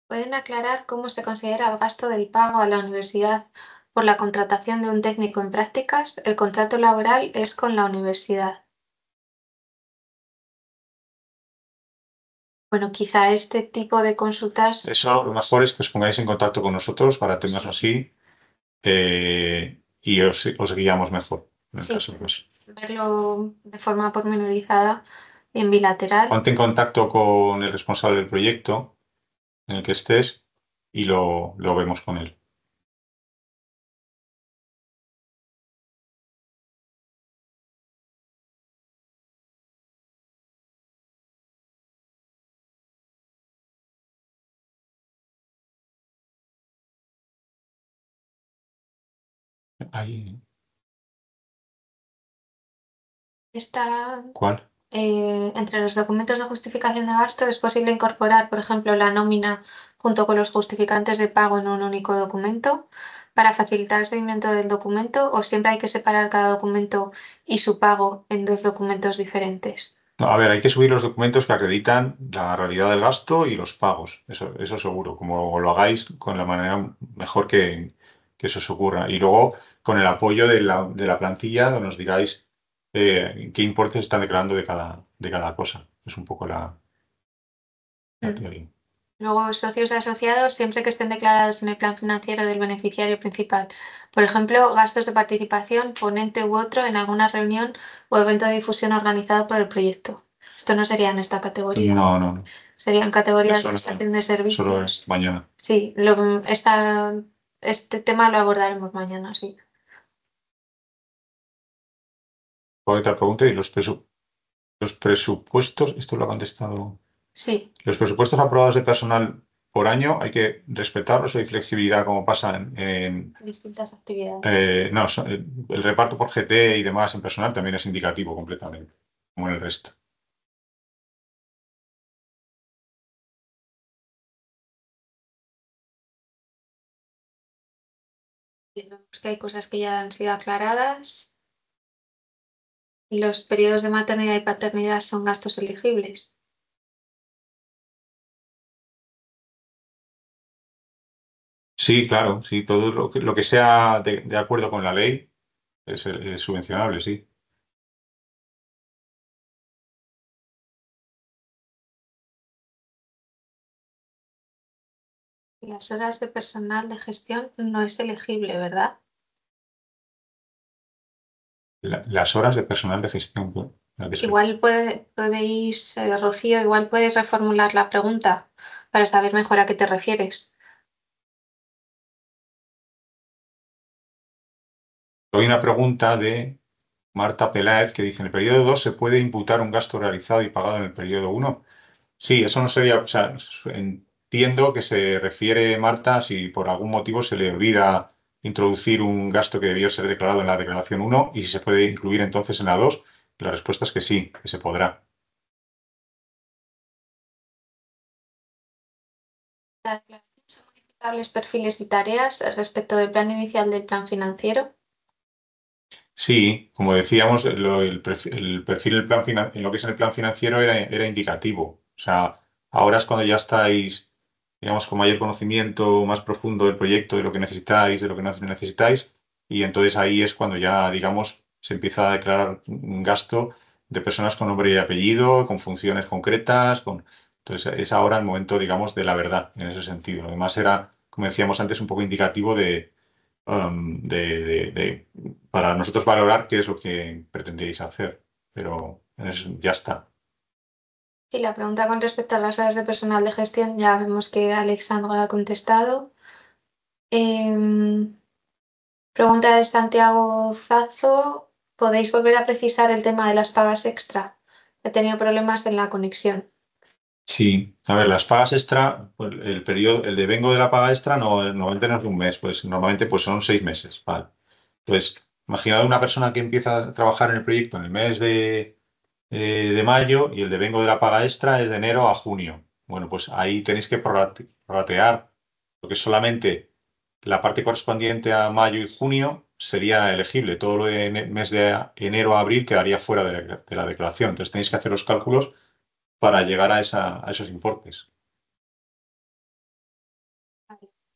¿Pueden aclarar cómo se considera el gasto del pago a la universidad por la contratación de un técnico en prácticas? El contrato laboral es con la universidad. Bueno, quizá este tipo de consultas... Eso lo mejor es que os pongáis en contacto con nosotros para temas así y os guiamos mejor. en el Sí. caso pues. Verlo de forma pormenorizada y en bilateral. Ponte en contacto con el responsable del proyecto en el que estés y lo vemos con él. Ahí. Está ¿Cuál? entre los documentos de justificación de gasto es posible incorporar, por ejemplo, la nómina junto con los justificantes de pago en un único documento para facilitar el seguimiento del documento, o siempre hay que separar cada documento y su pago en dos documentos diferentes. No, a ver, hay que subir los documentos que acreditan la realidad del gasto y los pagos, eso seguro, como lo hagáis con la manera mejor que eso os ocurra. Y luego con el apoyo de la plantilla, donde nos digáis qué importes están declarando de cada cosa. Es un poco la teoría. Luego, socios asociados, siempre que estén declarados en el plan financiero del beneficiario principal. Por ejemplo, gastos de participación, ponente u otro en alguna reunión o evento de difusión organizado por el proyecto. Esto no sería en esta categoría. No. Sería en categoría de Eso no, prestación de servicios. Solo es mañana. Sí, este tema lo abordaremos mañana, sí. Otra pregunta, ¿y los presupuestos? Esto lo ha contestado. Sí. Los presupuestos aprobados de personal por año hay que respetarlos o hay flexibilidad como pasa en Distintas actividades. no, el reparto por GT y demás en personal también es indicativo completamente, como en el resto. Vemos que hay cosas que ya han sido aclaradas. Los periodos de maternidad y paternidad son gastos elegibles. Sí, claro, sí, todo lo que sea de acuerdo con la ley es subvencionable, sí. Las horas de personal de gestión no es elegible, ¿verdad? Las horas de personal de gestión. Igual podéis, Rocío, igual puedes reformular la pregunta para saber mejor a qué te refieres. Hay una pregunta de Marta Peláez que dice, ¿en el periodo 2 se puede imputar un gasto realizado y pagado en el periodo 1? Sí, eso no sería, o sea, entiendo que se refiere, Marta, si por algún motivo se le olvida introducir un gasto que debió ser declarado en la declaración 1 y si se puede incluir entonces en la 2. La respuesta es que sí, que se podrá. ¿La declaración son modificables perfiles y tareas respecto del plan inicial del plan financiero? Sí, como decíamos, el perfil del plan en lo que es el plan financiero era indicativo. O sea, ahora es cuando ya estáis, digamos, con mayor conocimiento más profundo del proyecto, de lo que necesitáis, de lo que no necesitáis, y entonces ahí es cuando ya, digamos, se empieza a declarar un gasto de personas con nombre y apellido, con funciones concretas, entonces es ahora el momento, digamos, de la verdad en ese sentido. Lo demás era, como decíamos antes, un poco indicativo para nosotros valorar qué es lo que pretendéis hacer, pero ya está. Sí, la pregunta con respecto a las horas de personal de gestión, ya vemos que Alexandra ha contestado. Pregunta de Santiago Zazo, ¿podéis volver a precisar el tema de las pagas extra? He tenido problemas en la conexión. Sí, a ver, las pagas extra, pues, el devengo de la paga extra normalmente no es de un mes, pues normalmente pues son 6 meses, ¿vale? Entonces, imaginad una persona que empieza a trabajar en el proyecto en el mes de mayo y el devengo de la paga extra es de enero a junio. Bueno, pues ahí tenéis que prorratear, porque solamente la parte correspondiente a mayo y junio sería elegible. Todo lo de mes de enero a abril quedaría fuera de la declaración. Entonces tenéis que hacer los cálculos para llegar a esos importes.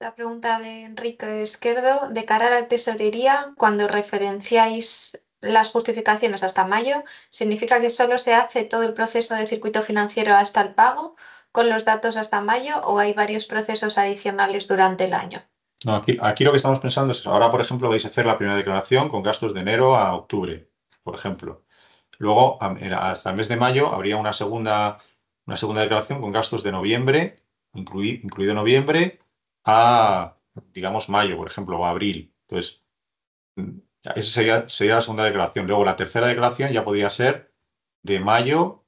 La pregunta de Enrique Esquerdo, de cara a la tesorería, cuando referenciáis las justificaciones hasta mayo, ¿significa que solo se hace todo el proceso de circuito financiero hasta el pago con los datos hasta mayo o hay varios procesos adicionales durante el año? No, aquí lo que estamos pensando es, ahora, por ejemplo, vais a hacer la primera declaración con gastos de enero a octubre, por ejemplo. Luego, hasta el mes de mayo, habría una segunda declaración con gastos de noviembre, incluido noviembre, a, digamos, mayo, por ejemplo, o abril. Entonces, esa sería la segunda declaración. Luego, la tercera declaración ya podría ser de mayo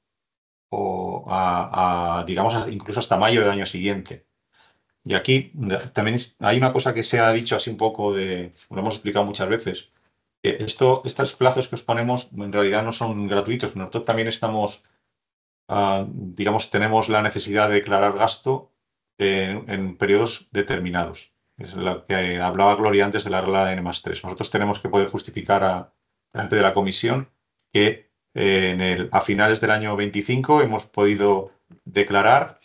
o digamos, incluso hasta mayo del año siguiente. Y aquí también hay una cosa que se ha dicho así un poco lo hemos explicado muchas veces. Estos plazos que os ponemos en realidad no son gratuitos. Nosotros también digamos, tenemos la necesidad de declarar gasto en periodos determinados. Es lo que hablaba Gloria antes de la regla de N+3. Nosotros tenemos que poder justificar delante de la comisión que a finales del año 25 hemos podido declarar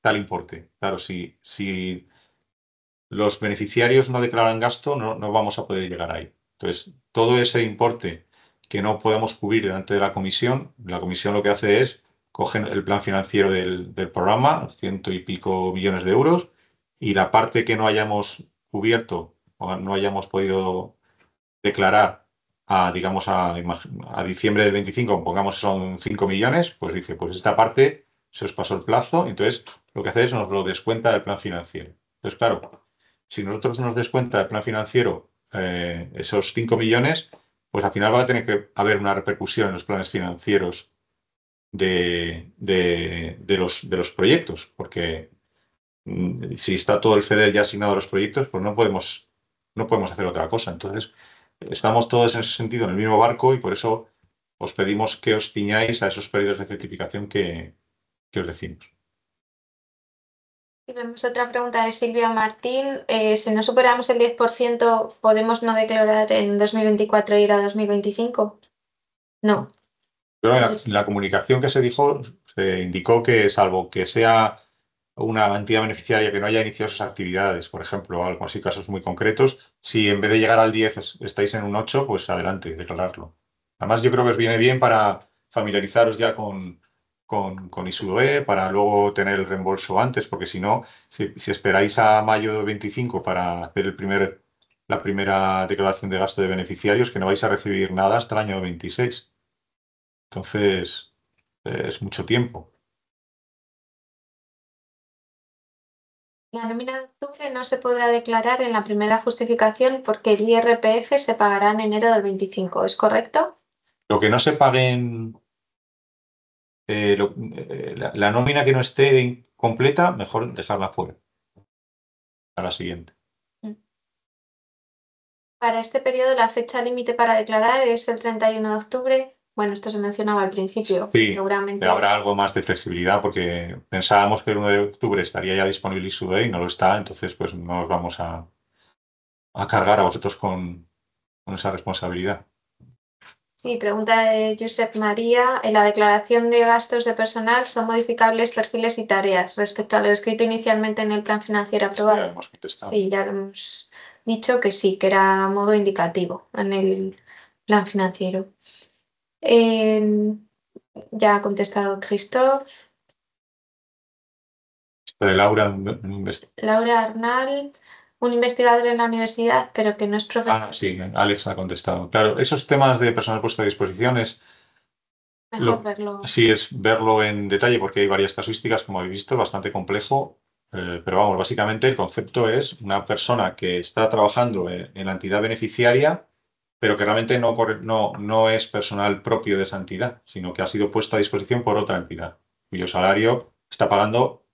tal importe. Claro, si los beneficiarios no declaran gasto, no vamos a poder llegar ahí. Entonces, todo ese importe que no podemos cubrir delante de la comisión lo que hace es cogen el plan financiero del programa, 100 y pico millones de euros, y la parte que no hayamos cubierto o no hayamos podido declarar digamos, a diciembre del 25, pongamos son 5 millones, pues dice, pues esta parte se os pasó el plazo, entonces lo que hace es nos lo descuenta del plan financiero. Entonces, claro, si nosotros nos descuenta el plan financiero esos 5 millones, pues al final va a tener que haber una repercusión en los planes financieros de los proyectos, porque si está todo el FEDER ya asignado a los proyectos, pues no podemos hacer otra cosa. Entonces, estamos todos en ese sentido en el mismo barco y por eso os pedimos que os ciñáis a esos periodos de certificación que os decimos. Tenemos otra pregunta de Silvia Martín. Si no superamos el 10%, ¿podemos no declarar en 2024 e ir a 2025? No. Pero en la comunicación que se dijo, se indicó que salvo que sea una entidad beneficiaria que no haya iniciado sus actividades, por ejemplo, algo así, casos muy concretos, si en vez de llegar al 10 estáis en un 8, pues adelante, declararlo. Además, yo creo que os viene bien para familiarizaros ya con ISUE, para luego tener el reembolso antes, porque si no, si esperáis a mayo de 25 para hacer la primera declaración de gasto de beneficiarios, que no vais a recibir nada hasta el año 26. Entonces, es mucho tiempo. La nómina de octubre no se podrá declarar en la primera justificación porque el IRPF se pagará en enero del 25, ¿es correcto? Lo que no se paguen, la nómina que no esté completa, mejor dejarla fuera. A la siguiente. Para este periodo, la fecha límite para declarar es el 31 de octubre. Bueno, esto se mencionaba al principio. Sí, seguramente habrá algo más de flexibilidad porque pensábamos que el 1 de octubre estaría ya disponible ISUE y no lo está, entonces pues no os vamos a cargar a vosotros con esa responsabilidad. Sí, pregunta de Josep María. En la declaración de gastos de personal son modificables perfiles y tareas respecto a lo descrito inicialmente en el plan financiero aprobado. Ya hemos contestado. Sí, ya lo hemos dicho que sí, que era a modo indicativo en el plan financiero. Ya ha contestado Christophe. Laura, Laura Arnal, un investigador en la universidad, pero que no es profesor. sí, Alex ha contestado. Claro, esos temas de personal puesto a disposición Mejor verlo. Sí, es verlo en detalle porque hay varias casuísticas, como habéis visto, bastante complejo. Pero vamos, básicamente el concepto es una persona que está trabajando en la entidad beneficiaria, pero que realmente no es personal propio de esa entidad, sino que ha sido puesto a disposición por otra entidad, cuyo salario está pagando,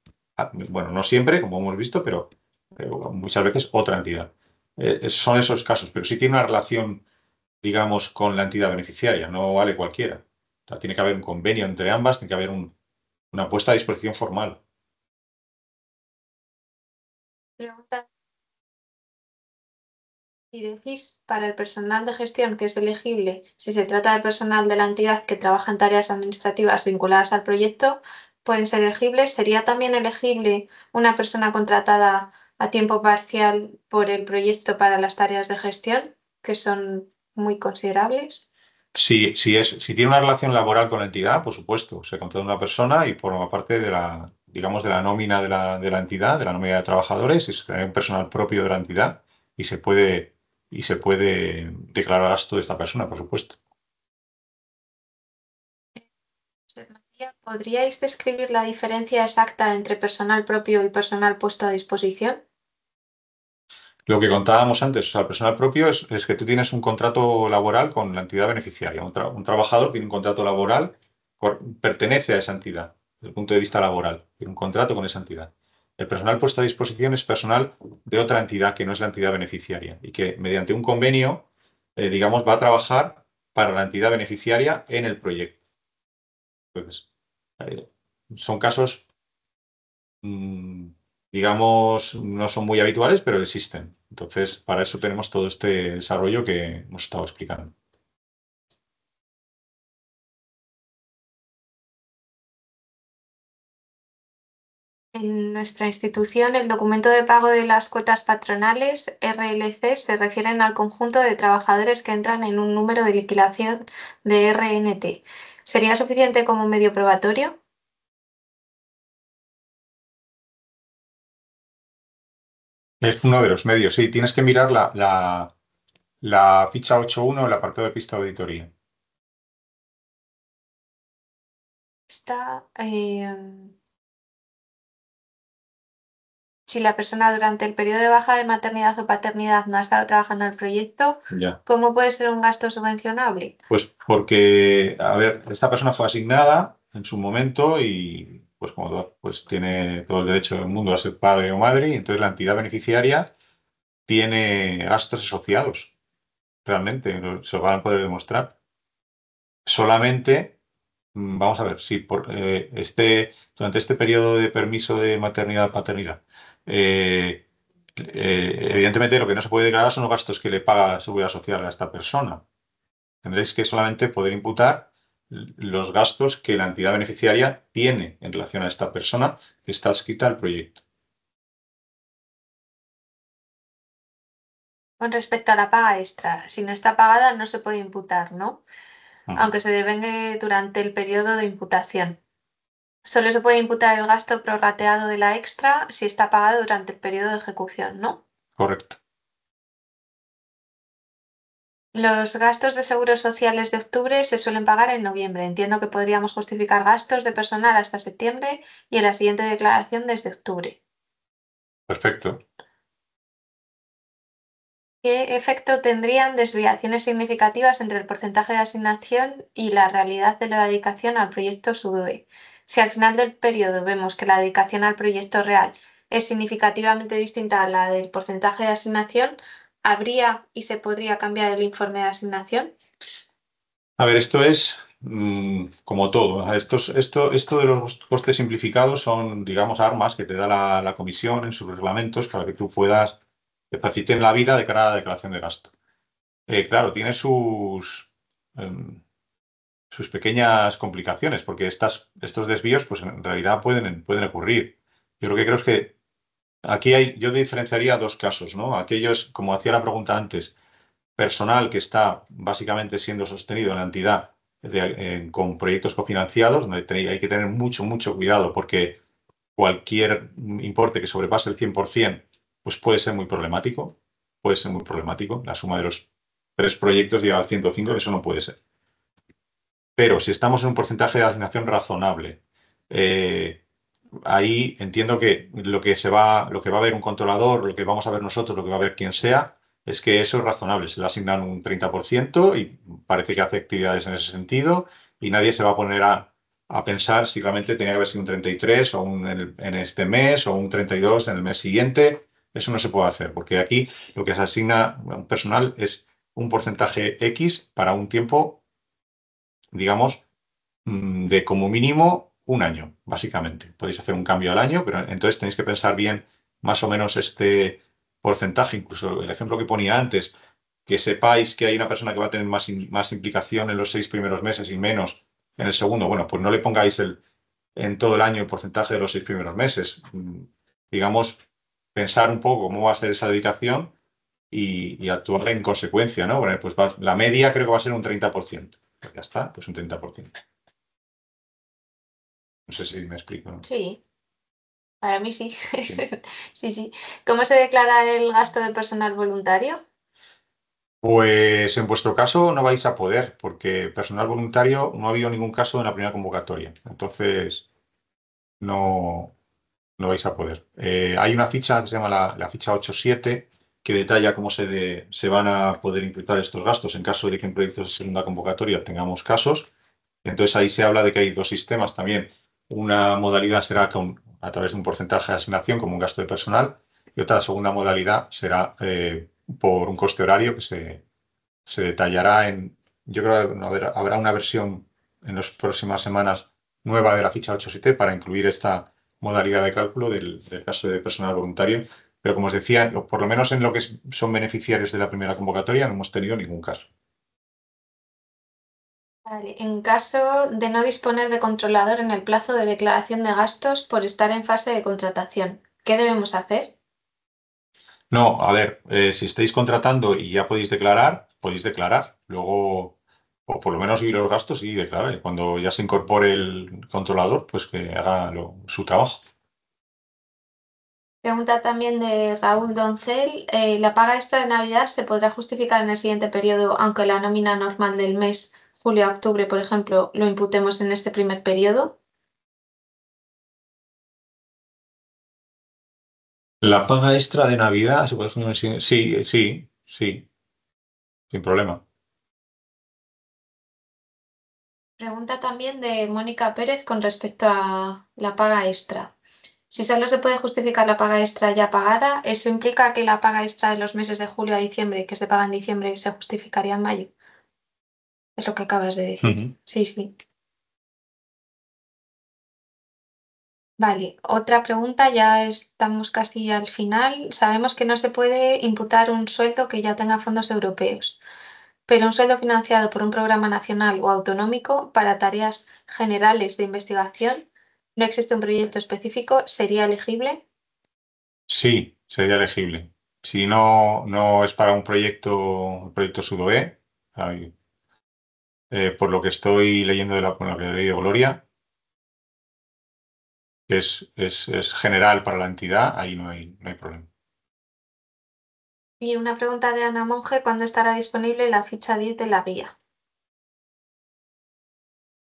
bueno, no siempre, como hemos visto, pero muchas veces otra entidad. Son esos casos, pero sí tiene una relación, digamos, con la entidad beneficiaria, no vale cualquiera. O sea, tiene que haber un convenio entre ambas, tiene que haber una puesta a disposición formal. Pregunta. Si decís para el personal de gestión que es elegible, si se trata de personal de la entidad que trabaja en tareas administrativas vinculadas al proyecto, pueden ser elegibles. ¿Sería también elegible una persona contratada a tiempo parcial por el proyecto para las tareas de gestión, que son muy considerables? Si tiene una relación laboral con la entidad, por supuesto, se contrata una persona y forma parte de digamos, de la nómina de la entidad, de la nómina de trabajadores, es un personal propio de la entidad y se puede declarar gasto de esta persona, por supuesto. María, ¿podríais describir la diferencia exacta entre personal propio y personal puesto a disposición? Lo que contábamos antes, o sea, el personal propio es que tú tienes un contrato laboral con la entidad beneficiaria. Un trabajador tiene un contrato laboral, pertenece a esa entidad, desde el punto de vista laboral, tiene un contrato con esa entidad. El personal puesto a disposición es personal de otra entidad que no es la entidad beneficiaria y que mediante un convenio, digamos, va a trabajar para la entidad beneficiaria en el proyecto. Entonces, son casos, digamos, no son muy habituales, pero existen. Entonces, para eso tenemos todo este desarrollo que hemos estado explicando. En nuestra institución, el documento de pago de las cuotas patronales, RLC, se refieren al conjunto de trabajadores que entran en un número de liquidación de RNT. ¿Sería suficiente como medio probatorio? Es uno de los medios, sí. Tienes que mirar la ficha 8.1, el apartado de pista de auditoría. Está, si la persona durante el periodo de baja de maternidad o paternidad no ha estado trabajando en el proyecto, Ya. ¿cómo puede ser un gasto subvencionable? Pues porque, a ver, esta persona fue asignada en su momento y pues como pues tiene todo el derecho del mundo a ser padre o madre y entonces la entidad beneficiaria tiene gastos asociados, realmente, se lo van a poder demostrar. Solamente, vamos a ver, si durante este periodo de permiso de maternidad o paternidad, evidentemente lo que no se puede declarar son los gastos que le paga la seguridad social a esta persona. Tendréis que solamente poder imputar los gastos que la entidad beneficiaria tiene en relación a esta persona que está adscrita al proyecto. Con respecto a la paga extra, si no está pagada no se puede imputar, ¿no? Aunque se devengue durante el periodo de imputación. Solo se puede imputar el gasto prorrateado de la extra si está pagado durante el periodo de ejecución, ¿no? Correcto. Los gastos de seguros sociales de octubre se suelen pagar en noviembre. Entiendo que podríamos justificar gastos de personal hasta septiembre y en la siguiente declaración desde octubre. Perfecto. ¿Qué efecto tendrían desviaciones significativas entre el porcentaje de asignación y la realidad de la dedicación al proyecto SUDOE? Si al final del periodo vemos que la dedicación al proyecto real es significativamente distinta a la del porcentaje de asignación, ¿habría y se podría cambiar el informe de asignación? A ver, esto es como todo. Esto de los costes simplificados son, digamos, armas que te da la comisión en sus reglamentos para que tú puedas te faciliten la vida de cara a la declaración de gasto. Claro, tiene sus pequeñas complicaciones, porque estos desvíos, pues en realidad pueden ocurrir. Yo lo que creo es que aquí yo diferenciaría dos casos, ¿no? Aquellos, como hacía la pregunta antes, personal que está básicamente siendo sostenido en la entidad con proyectos cofinanciados, donde hay que tener mucho cuidado, porque cualquier importe que sobrepase el 100%, pues puede ser muy problemático. Puede ser muy problemático. La suma de los 3 proyectos llega al 105, eso no puede ser. Pero si estamos en un porcentaje de asignación razonable, ahí entiendo que lo que va a ver un controlador, lo que vamos a ver nosotros, lo que va a ver quien sea, es que eso es razonable. Se le asignan un 30% y parece que hace actividades en ese sentido y nadie se va a poner a pensar si realmente tenía que haber sido un 33 o en este mes o un 32 en el mes siguiente. Eso no se puede hacer, porque aquí lo que se asigna a un personal es un porcentaje X para un tiempo, digamos, de como mínimo un año, básicamente. Podéis hacer un cambio al año, pero entonces tenéis que pensar bien más o menos este porcentaje, incluso el ejemplo que ponía antes, que sepáis que hay una persona que va a tener más implicación en los 6 primeros meses y menos en el segundo. Bueno, pues no le pongáis en todo el año el porcentaje de los 6 primeros meses. Digamos, pensar un poco cómo va a ser esa dedicación y actuar en consecuencia, ¿no? Bueno, pues la media creo que va a ser un 30%. Pues ya está, pues un 30%. No sé si me explico, ¿no? Sí. Para mí sí. Sí. Sí, sí. ¿Cómo se declara el gasto de personal voluntario? Pues en vuestro caso no vais a poder, porque personal voluntario no ha habido ningún caso en la primera convocatoria. Entonces, no, no vais a poder. Hay una ficha que se llama la ficha 8.7 que detalla cómo se van a poder imputar estos gastos en caso de que en proyectos de segunda convocatoria tengamos casos. Entonces ahí se habla de que hay dos sistemas también. Una modalidad será a través de un porcentaje de asignación como un gasto de personal y otra segunda modalidad será por un coste horario que se detallará yo creo que habrá una versión en las próximas semanas nueva de la ficha 8.7 para incluir esta modalidad de cálculo del gasto de personal voluntario. Pero como os decía, por lo menos en lo que son beneficiarios de la primera convocatoria no hemos tenido ningún caso. Vale. En caso de no disponer de controlador en el plazo de declaración de gastos por estar en fase de contratación, ¿qué debemos hacer? No, a ver, si estáis contratando y ya podéis declarar. Luego, o por lo menos ir los gastos y declarar. Y cuando ya se incorpore el controlador, pues que haga su trabajo. Pregunta también de Raúl Doncel. ¿La paga extra de Navidad se podrá justificar en el siguiente periodo, aunque la nómina normal del mes, julio a octubre, por ejemplo, lo imputemos en este primer periodo? La paga extra de Navidad, ¿se puede hacer en el siguiente? Sí, sin problema. Pregunta también de Mónica Pérez con respecto a la paga extra. Si solo se puede justificar la paga extra ya pagada, ¿eso implica que la paga extra de los meses de julio a diciembre, que se paga en diciembre, se justificaría en mayo? Es lo que acabas de decir. Sí, sí. Vale, otra pregunta, ya estamos casi al final. Sabemos que no se puede imputar un sueldo que ya tenga fondos europeos, pero un sueldo financiado por un programa nacional o autonómico para tareas generales de investigación, no existe un proyecto específico, ¿sería elegible? Sí, sería elegible. Si no es para un proyecto SUDOE, por lo que estoy leyendo por lo que he leído Gloria, que es general para la entidad, ahí no hay problema. Y una pregunta de Ana Monge, ¿cuándo estará disponible la ficha 10 de la guía?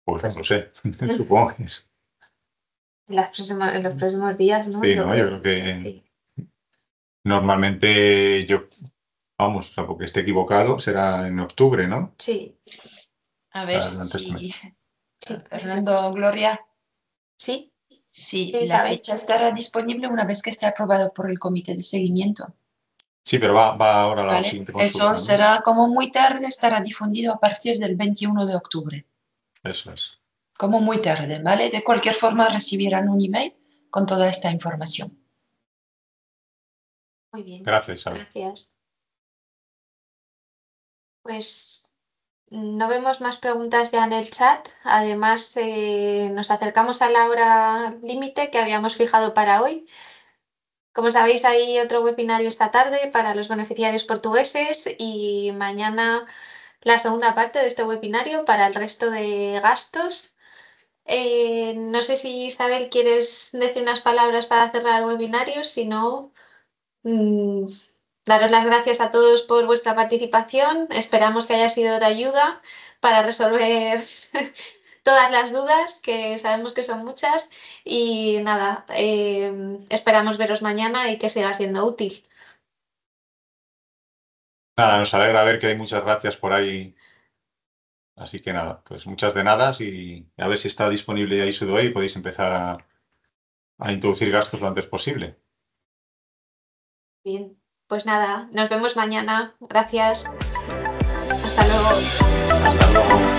Pues no lo sé, supongo que es. En los próximos días, ¿no? Sí, ¿no? Yo creo que normalmente vamos, porque esté equivocado, será en octubre, ¿no? Sí. A ver si... Fernando, Gloria. ¿Sí? Sí, la fecha estará disponible una vez que esté aprobado por el comité de seguimiento. Sí, pero va ahora la siguiente consulta. Eso será como muy tarde, estará difundido a partir del 21 de octubre. Eso es. Como muy tarde, ¿vale? De cualquier forma recibirán un email con toda esta información. Muy bien. Gracias, Isabel. Gracias. Pues no vemos más preguntas ya en el chat. Además, nos acercamos a la hora límite que habíamos fijado para hoy. Como sabéis, hay otro webinario esta tarde para los beneficiarios portugueses y mañana la segunda parte de este webinario para el resto de gastos. No sé si Isabel quieres decir unas palabras para cerrar el webinario, si no, daros las gracias a todos por vuestra participación. Esperamos que haya sido de ayuda para resolver todas las dudas, que sabemos que son muchas. Y nada, esperamos veros mañana y que siga siendo útil. Nada, nos alegra ver que hay muchas gracias por ahí. Así que nada, pues muchas de nada y a ver si está disponible ya SUDOE y podéis empezar a introducir gastos lo antes posible. Bien, pues nada, nos vemos mañana. Gracias. Hasta luego. Hasta luego.